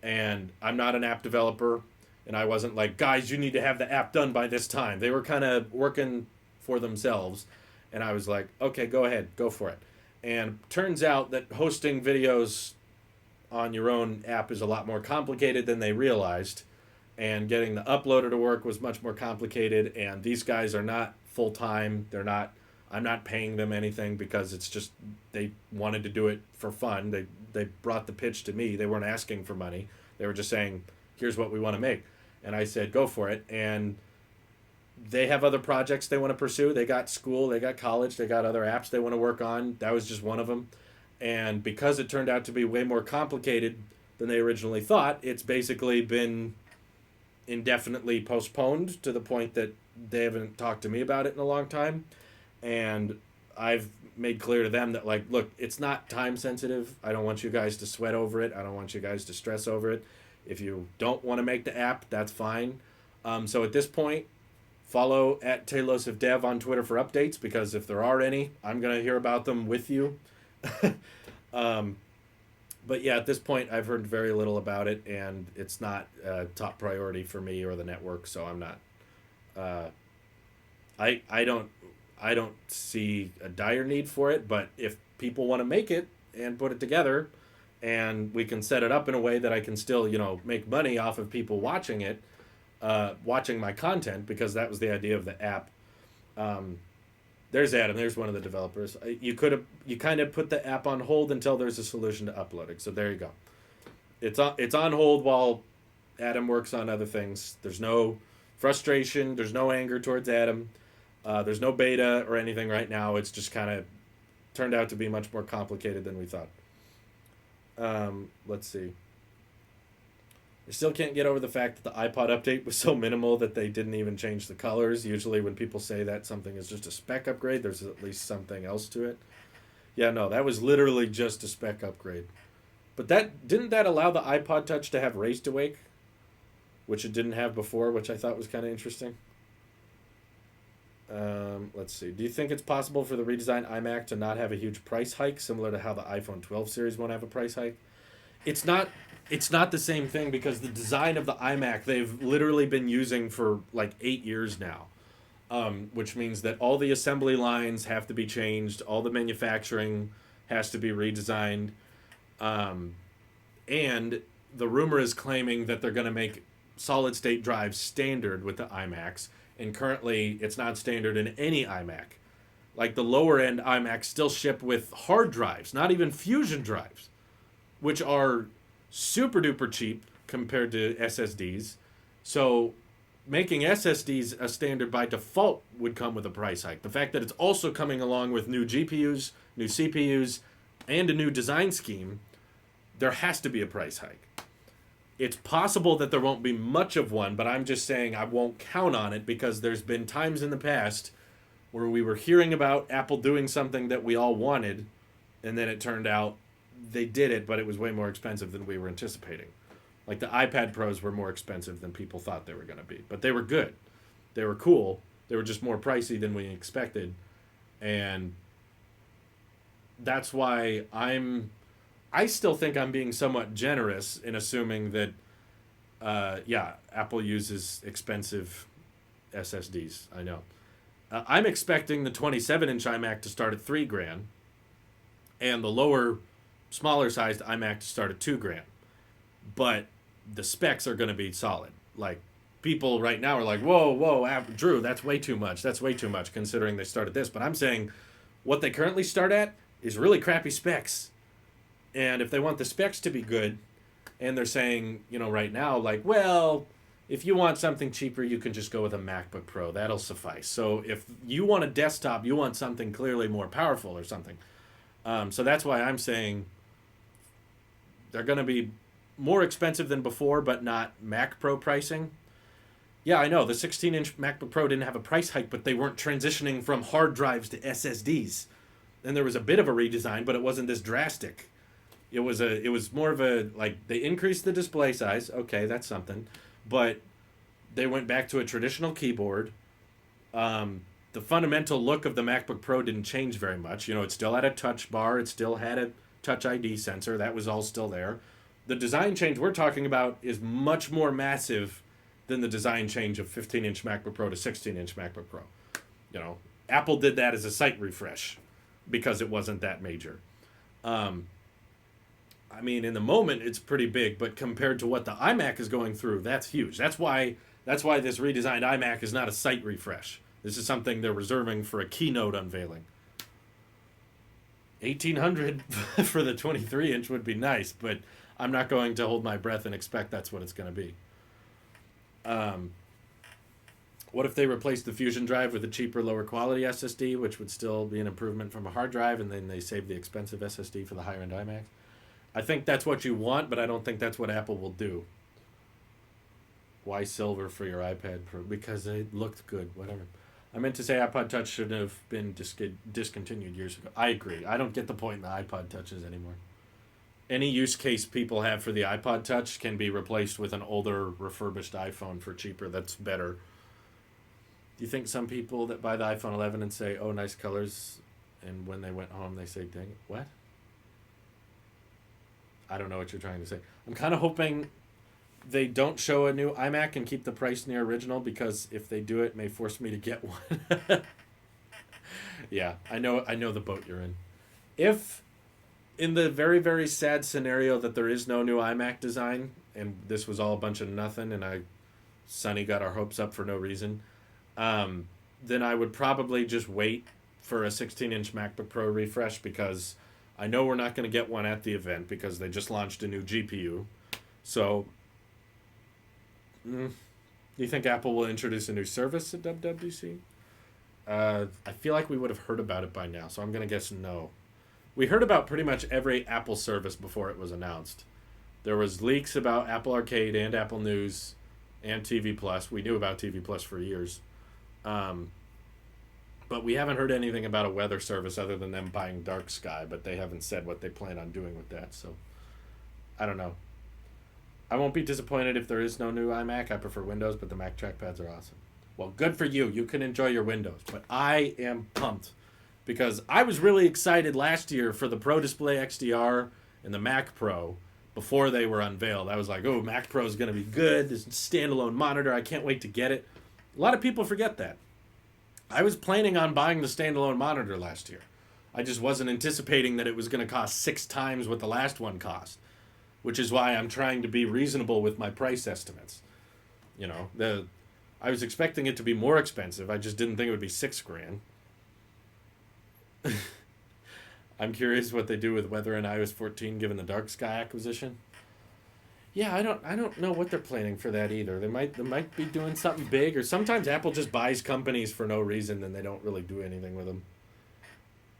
And I'm not an app developer, and I wasn't like, "Guys, you need to have the app done by this time." They were kind of working for themselves, and I was like, "Okay, go ahead, go for it." And turns out that hosting videos on your own app is a lot more complicated than they realized. And getting the uploader to work was much more complicated, and these guys are not full-time. I'm not paying them anything because it's just they wanted to do it for fun. They brought the pitch to me. They weren't asking for money. They were just saying, "Here's what we want to make." And I said, "Go for it." And they have other projects they want to pursue. They got school, they got college, they got other apps they want to work on. That was just one of them. And because it turned out to be way more complicated than they originally thought, it's basically been indefinitely postponed to the point that they haven't talked to me about it in a long time. And I've made clear to them that, like, look, it's not time sensitive. I don't want you guys to sweat over it. I don't want you guys to stress over it. If you don't want to make the app, that's fine. So at this point, follow at Taylosif Dev on Twitter for updates, because if there are any, I'm going to hear about them with you. But yeah, at this point, I've heard very little about it, and it's not a top priority for me or the network. So I'm not. I don't see a dire need for it. But if people want to make it and put it together, and we can set it up in a way that I can still, make money off of people watching it, watching my content, because that was the idea of the app. There's Adam. There's one of the developers. You kind of put the app on hold until there's a solution to uploading. So there you go. It's on hold while Adam works on other things. There's no frustration. There's no anger towards Adam. There's no beta or anything right now. It's just kind of turned out to be much more complicated than we thought. Let's see. I still can't get over the fact that the iPod update was so minimal that they didn't even change the colors. Usually when people say that something is just a spec upgrade, there's at least something else to it. Yeah, no, that was literally just a spec upgrade. But didn't that allow the iPod Touch to have Raise to Wake, which it didn't have before, which I thought was kind of interesting. Let's see. Do you think it's possible for the redesigned iMac to not have a huge price hike, similar to how the iPhone 12 series won't have a price hike? It's not the same thing, because the design of the iMac they've literally been using for like 8 years now, which means that all the assembly lines have to be changed, all the manufacturing has to be redesigned, and the rumor is claiming that they're going to make solid-state drives standard with the iMacs, and currently it's not standard in any iMac. Like the lower-end iMacs still ship with hard drives, not even fusion drives, which are super duper cheap compared to SSDs. So making SSDs a standard by default would come with a price hike. The fact that it's also coming along with new GPUs, new CPUs, and a new design scheme, there has to be a price hike. It's possible that there won't be much of one, but I'm just saying I won't count on it, because there's been times in the past where we were hearing about Apple doing something that we all wanted, and then it turned out they did it, but it was way more expensive than we were anticipating. Like the iPad Pros were more expensive than people thought they were going to be. But they were good. They were cool. They were just more pricey than we expected. And that's why I still think I'm being somewhat generous in assuming that, Apple uses expensive SSDs. I know. I'm expecting the 27-inch iMac to start at $3,000, and the smaller sized iMac to start at $2,000. But the specs are going to be solid. Like, people right now are like, whoa, Drew, that's way too much. That's way too much considering they started this. But I'm saying what they currently start at is really crappy specs. And if they want the specs to be good, and they're saying, right now, like, well, if you want something cheaper, you can just go with a MacBook Pro. That'll suffice. So if you want a desktop, you want something clearly more powerful or something. So that's why I'm saying they're going to be more expensive than before, but not Mac Pro pricing. Yeah, I know. The 16-inch MacBook Pro didn't have a price hike, but they weren't transitioning from hard drives to SSDs. And there was a bit of a redesign, but it wasn't this drastic. It was more of a, like, they increased the display size. Okay, that's something. But they went back to a traditional keyboard. The fundamental look of the MacBook Pro didn't change very much. It still had a touch bar. It still had a Touch ID sensor. That was all still there. The design change we're talking about is much more massive than the design change of 15-inch MacBook Pro to 16-inch MacBook Pro. Apple did that as a site refresh because it wasn't that major. In the moment, it's pretty big, but compared to what the iMac is going through, that's huge. That's why this redesigned iMac is not a site refresh. This is something they're reserving for a keynote unveiling. $1,800 for the 23-inch would be nice, but I'm not going to hold my breath and expect that's what it's going to be. What if they replace the Fusion drive with a cheaper, lower quality SSD, which would still be an improvement from a hard drive, and then they save the expensive SSD for the higher-end iMacs? I think that's what you want, but I don't think that's what Apple will do. Why silver for your iPad Pro? Because it looked good, whatever. I meant to say iPod Touch should have been discontinued years ago. I agree. I don't get the point in the iPod Touches anymore. Any use case people have for the iPod Touch can be replaced with an older, refurbished iPhone for cheaper. That's better. Do you think some people that buy the iPhone 11 and say, oh, nice colors, and when they went home they say, dang it, what? I don't know what you're trying to say. I'm kind of hoping they don't show a new iMac and keep the price near original, because if they do, it may force me to get one. Yeah, I know the boat you're in. If in the very, very sad scenario that there is no new iMac design, and this was all a bunch of nothing, and Sonny got our hopes up for no reason, then I would probably just wait for a 16-inch MacBook Pro refresh, because I know we're not going to get one at the event because they just launched a new GPU. So, do you think Apple will introduce a new service at WWDC? I feel like we would have heard about it by now, so I'm going to guess no. We heard about pretty much every Apple service before it was announced. There was leaks about Apple Arcade and Apple News and TV Plus. We knew about TV Plus for years. But we haven't heard anything about a weather service other than them buying Dark Sky, but they haven't said what they plan on doing with that, so I don't know. I won't be disappointed if there is no new iMac. I prefer Windows, but the Mac trackpads are awesome. Well, good for you. You can enjoy your Windows, but I am pumped because I was really excited last year for the Pro Display XDR and the Mac Pro before they were unveiled. I was like, oh, Mac Pro is going to be good. This standalone monitor. I can't wait to get it. A lot of people forget that. I was planning on buying the standalone monitor last year. I just wasn't anticipating that it was going to cost 6 times what the last one cost, which is why I'm trying to be reasonable with my price estimates. I was expecting it to be more expensive. I just didn't think it would be $6,000. I'm curious what they do with weather in iOS 14 given the Dark Sky acquisition. Yeah, I don't know what they're planning for that either. They might be doing something big, or sometimes Apple just buys companies for no reason and they don't really do anything with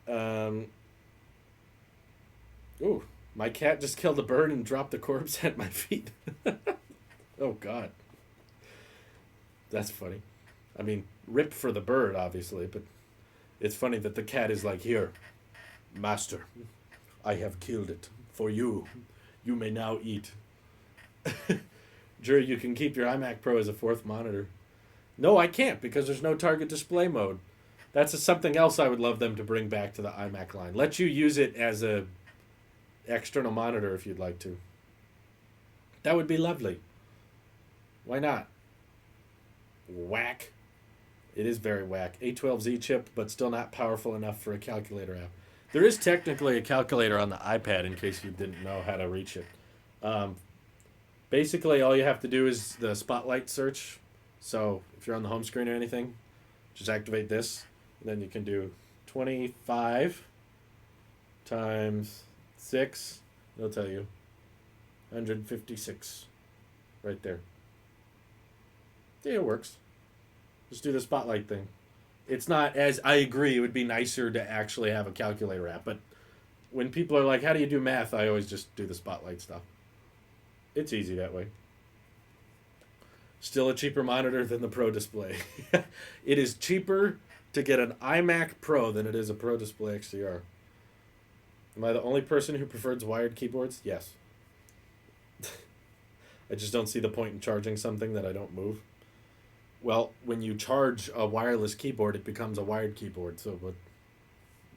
them. Ooh, my cat just killed a bird and dropped the corpse at my feet. Oh God. That's funny. I mean, rip for the bird, obviously, but it's funny that the cat is like, here, master, I have killed it for you. You may now eat. Drew, you can keep your iMac Pro as a 4th monitor. No, I can't, because there's no target display mode. That's something else I would love them to bring back to the iMac line. Let you use it as a external monitor if you'd like to. That would be lovely. Why not? Whack. It is very whack. A12Z chip, but still not powerful enough for a calculator app. There is technically a calculator on the iPad in case you didn't know how to reach it. Basically, all you have to do is the spotlight search. So if you're on the home screen or anything, just activate this. And then you can do 25, times 6. It'll tell you. 156. Right there. Yeah, it works. Just do the spotlight thing. It's not as, I agree, it would be nicer to actually have a calculator app, but when people are like, how do you do math? I always just do the spotlight stuff. It's easy that way. Still a cheaper monitor than the Pro Display. It is cheaper to get an iMac Pro than it is a Pro Display XDR. Am I the only person who prefers wired keyboards? Yes. I just don't see the point in charging something that I don't move. Well, when you charge a wireless keyboard, it becomes a wired keyboard. So,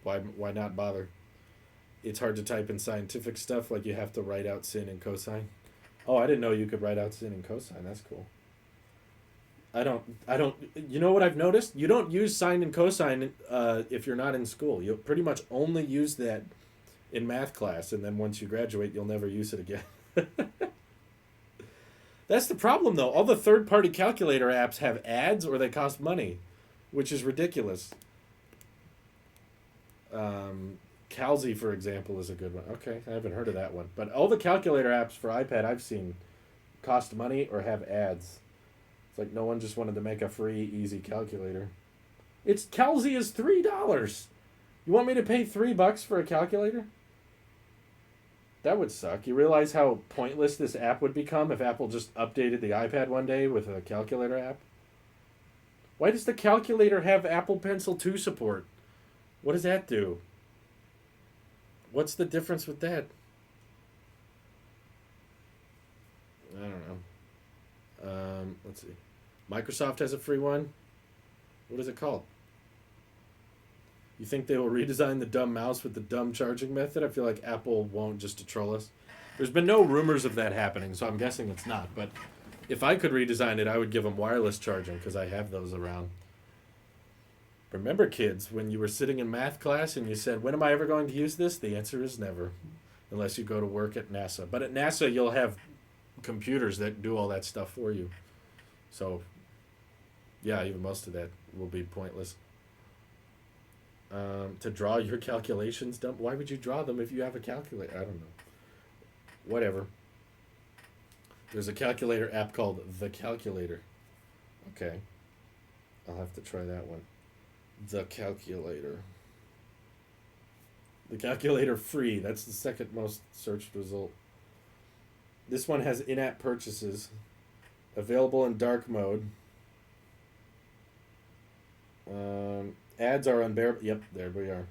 why not bother? It's hard to type in scientific stuff, like you have to write out sin and cosine. Oh, I didn't know you could write out sin and cosine. That's cool. I don't. You know what I've noticed? You don't use sine and cosine if you're not in school. You'll pretty much only use that in math class, and then once you graduate, you'll never use it again. That's the problem, though. All the third-party calculator apps have ads or they cost money, which is ridiculous. Calzi, for example, is a good one. Okay, I haven't heard of that one. But all the calculator apps for iPad I've seen cost money or have ads. It's like no one just wanted to make a free, easy calculator. Calzi is $3. You want me to pay $3 for a calculator? That would suck. You realize how pointless this app would become if Apple just updated the iPad one day with a calculator app? Why does the calculator have Apple Pencil 2 support? What does that do? What's the difference with that? I don't know. Let's see. Microsoft has a free one. What is it called? You think they will redesign the dumb mouse with the dumb charging method? I feel like Apple won't, just to troll us. There's been no rumors of that happening, so I'm guessing it's not. But if I could redesign it, I would give them wireless charging because I have those around. Remember, kids, when you were sitting in math class and you said, when am I ever going to use this? The answer is never, unless you go to work at NASA. But at NASA, you'll have computers that do all that stuff for you. So, yeah, even most of that will be pointless. To draw your calculations, dumb. Why would you draw them if you have a calculator? I don't know. Whatever. There's a calculator app called The Calculator. Okay. I'll have to try that one. The Calculator. The Calculator free. That's the second most searched result. This one has in-app purchases. Available in dark mode. Ads are unbearable. Yep, there we are.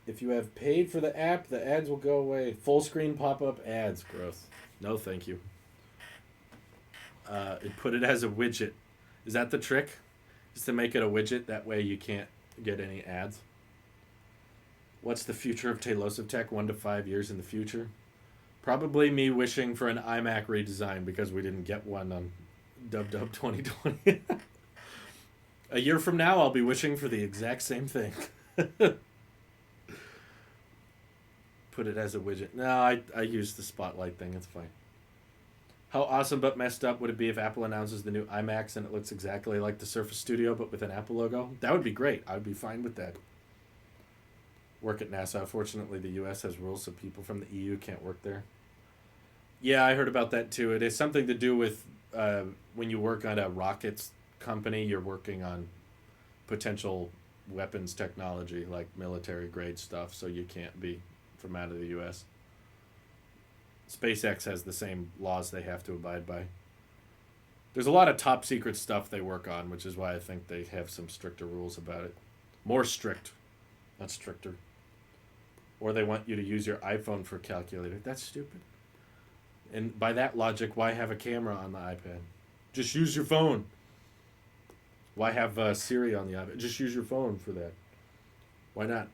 If you have paid for the app, the ads will go away. Full screen pop-up ads. Gross. No, thank you. Put it as a widget. Is that the trick? Is to make it a widget? That way you can't get any ads. What's the future of Tailosive Tech 1 to 5 years in the future? Probably me wishing for an iMac redesign because we didn't get one on WWDC20. A year from now, I'll be wishing for the exact same thing. Put it as a widget. No, I use the spotlight thing. It's fine. How awesome but messed up would it be if Apple announces the new iMacs and it looks exactly like the Surface Studio but with an Apple logo? That would be great. I would be fine with that. Work at NASA. Unfortunately, the U.S. has rules so people from the EU can't work there. Yeah, I heard about that too. It has something to do with when you work on a rockets company, you're working on potential weapons technology, like military grade stuff, so you can't be from out of the U.S. SpaceX has the same laws they have to abide by. There's a lot of top secret stuff they work on, which is why I think they have some stricter rules about it. More strict, not stricter. Or they want you to use your iPhone for a calculator. That's stupid. And by that logic, why have a camera on the iPad? Just use your phone. Why have Siri on the iPad? Just use your phone for that. Why not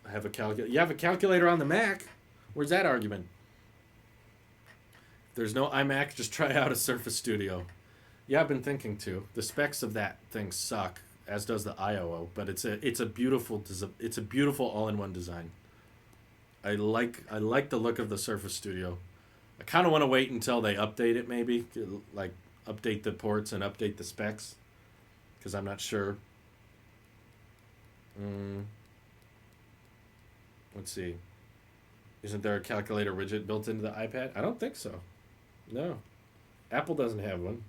have a calculator? You have a calculator on the Mac. Where's that argument? If there's no iMac, just try out a Surface Studio. Yeah, I've been thinking too. The specs of that thing suck, as does the IOO, but it's a beautiful all-in-one design. I like the look of the Surface Studio. I kind of want to wait until they update it, maybe, like update the ports and update the specs, because I'm not sure. Let's see. Isn't there a calculator widget built into the iPad? I don't think so. No. Apple doesn't have one.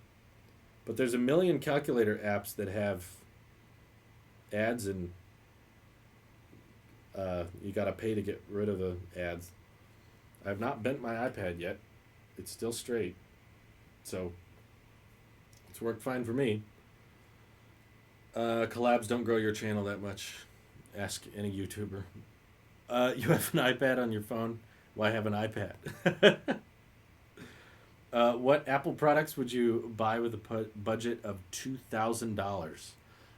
But there's a million calculator apps that have ads, and you got to pay to get rid of the ads. I have not bent my iPad yet. It's still straight. So it's worked fine for me. Collabs don't grow your channel that much. Ask any YouTuber. You have an iPad on your phone? Why have an iPad? What Apple products would you buy with a budget of $2,000?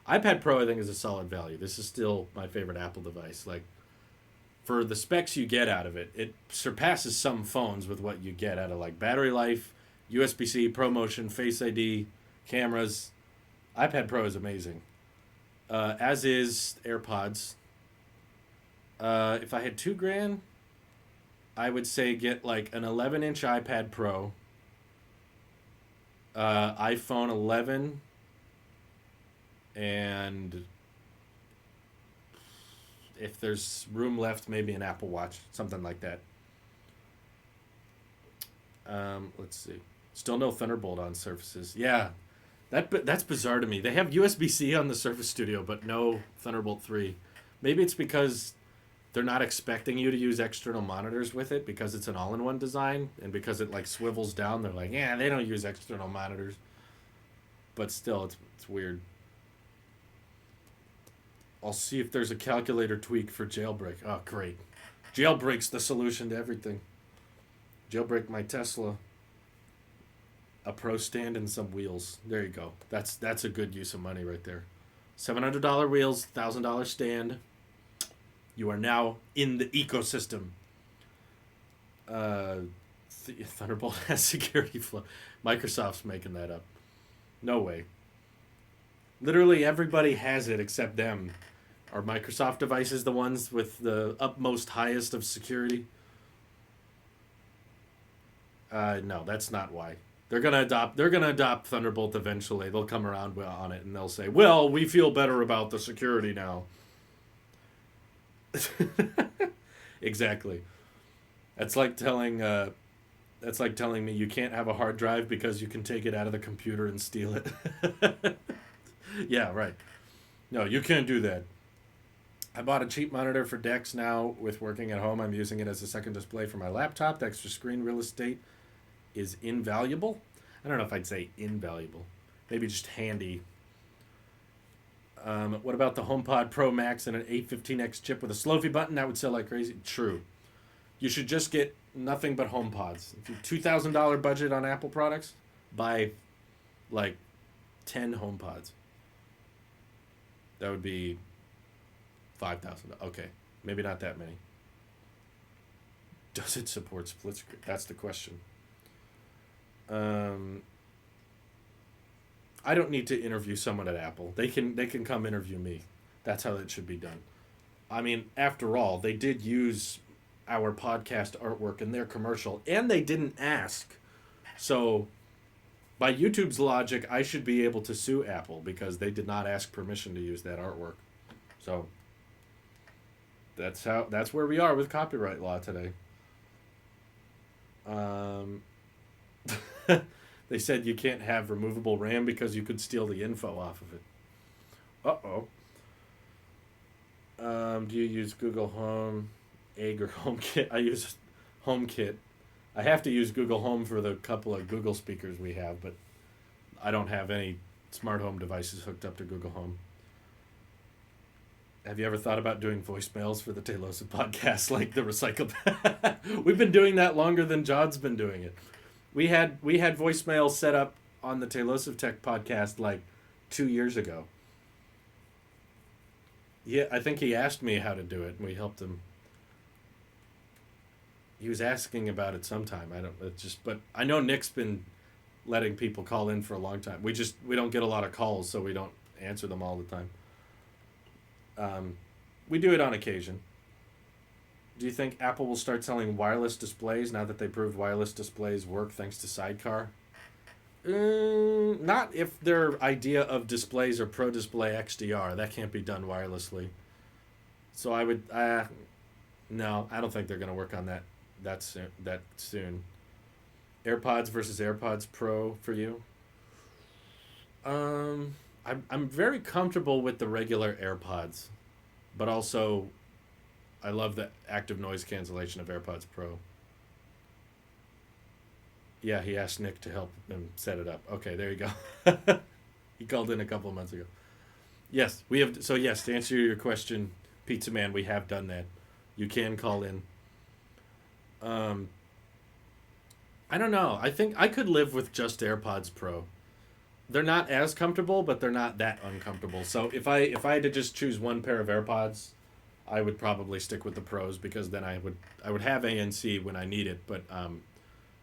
iPad Pro, I think, is a solid value. This is still my favorite Apple device. Like, for the specs you get out of it, it surpasses some phones with what you get out of, like, battery life, USB-C, ProMotion, Face ID, cameras. iPad Pro is amazing. As is AirPods. If I had $2,000, I would say get like an 11-inch iPad Pro, iPhone 11, and if there's room left, maybe an Apple Watch, something like that. Let's see. Still no Thunderbolt on Surfaces. Yeah, that's bizarre to me. They have USB-C on the Surface Studio, but no Thunderbolt 3. Maybe it's because they're not expecting you to use external monitors with it because it's an all-in-one design, and because it like swivels down, they're like, yeah, they don't use external monitors. But still, it's weird. I'll see if there's a calculator tweak for jailbreak. Oh, great. Jailbreak's the solution to everything. Jailbreak my Tesla. A Pro stand and some wheels. There you go. That's a good use of money right there. $700 wheels, $1,000 stand. You are now in the ecosystem. Thunderbolt has security flow. Microsoft's making that up. No way. Literally everybody has it except them. Are Microsoft devices the ones with the utmost highest of security? No, that's not why. They're gonna adopt Thunderbolt eventually. They'll come around on it and they'll say, "Well, we feel better about the security now." Exactly. That's like telling me you can't have a hard drive because you can take it out of the computer and steal it. Yeah, right. No, you can't do that. I bought a cheap monitor for Dex now. With working at home, I'm using it as a second display for my laptop. The extra screen real estate is invaluable. I don't know if I'd say invaluable. Maybe just handy. What about the HomePod Pro Max and an 815X chip with a Slofi button? That would sell like crazy. True. You should just get nothing but HomePods. If you $2,000 budget on Apple products, buy like 10 HomePods. That would be $5,000. Okay, maybe not that many. Does it support split screen? That's the question. I don't need to interview someone at Apple. They can come interview me. That's how it should be done. I mean, after all, they did use our podcast artwork in their commercial, and they didn't ask. So, by YouTube's logic, I should be able to sue Apple because they did not ask permission to use that artwork. So, that's where we are with copyright law today. They said you can't have removable RAM because you could steal the info off of it. Uh-oh. Do you use Google Home, Egg, or HomeKit? I use HomeKit. I have to use Google Home for the couple of Google speakers we have, but I don't have any smart home devices hooked up to Google Home. Have you ever thought about doing voicemails for the Taylosive podcast like the recycled? We've been doing that longer than John's been doing it. We had voicemail set up on the Taylosive Tech podcast like 2 years ago. Yeah, I think he asked me how to do it, and we helped him. He was asking about it sometime. But I know Nick's been letting people call in for a long time. We don't get a lot of calls, so we don't answer them all the time. We do it on occasion. Do you think Apple will start selling wireless displays now that they proved wireless displays work thanks to Sidecar? Not if their idea of displays are Pro Display XDR. That can't be done wirelessly. So I would... No, I don't think they're going to work on that soon. AirPods versus AirPods Pro for you. I'm very comfortable with the regular AirPods, but also I love the active noise cancellation of AirPods Pro. Yeah, he asked Nick to help him set it up. Okay, there you go. He called in a couple of months ago. Yes, we have. So yes, to answer your question, Pizza Man, we have done that. You can call in. Um, I don't know. I think I could live with just AirPods Pro. They're not as comfortable, but they're not that uncomfortable. So if I had to just choose one pair of AirPods, I would probably stick with the Pros because then I would have ANC when I need it. But at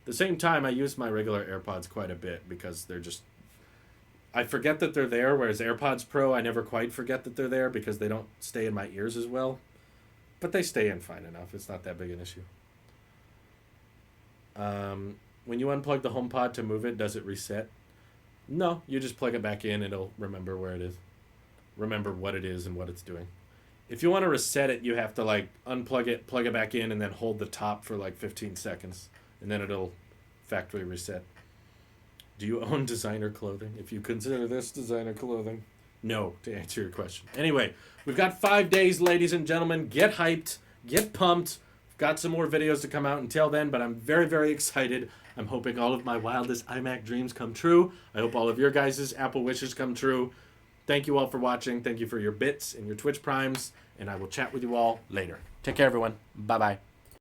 the same time, I use my regular AirPods quite a bit because they're just I forget that they're there. Whereas AirPods Pro, I never quite forget that they're there because they don't stay in my ears as well. But they stay in fine enough. It's not that big an issue. When you unplug the HomePod to move it, does it reset? No, you just plug it back in. It'll remember where it is, remember what it is and what it's doing. If you want to reset it, you have to like unplug it, plug it back in, and then hold the top for like 15 seconds, and then it'll factory reset. Do you own designer clothing? If you consider this designer clothing, no, to answer your question. Anyway, we've got 5 days, ladies and gentlemen. Get hyped, get pumped. We've got some more videos to come out until then, but I'm very, very excited. I'm hoping all of my wildest iMac dreams come true. I hope all of your guys' Apple wishes come true. Thank you all for watching. Thank you for your bits and your Twitch primes, and I will chat with you all later. Take care, everyone. Bye-bye.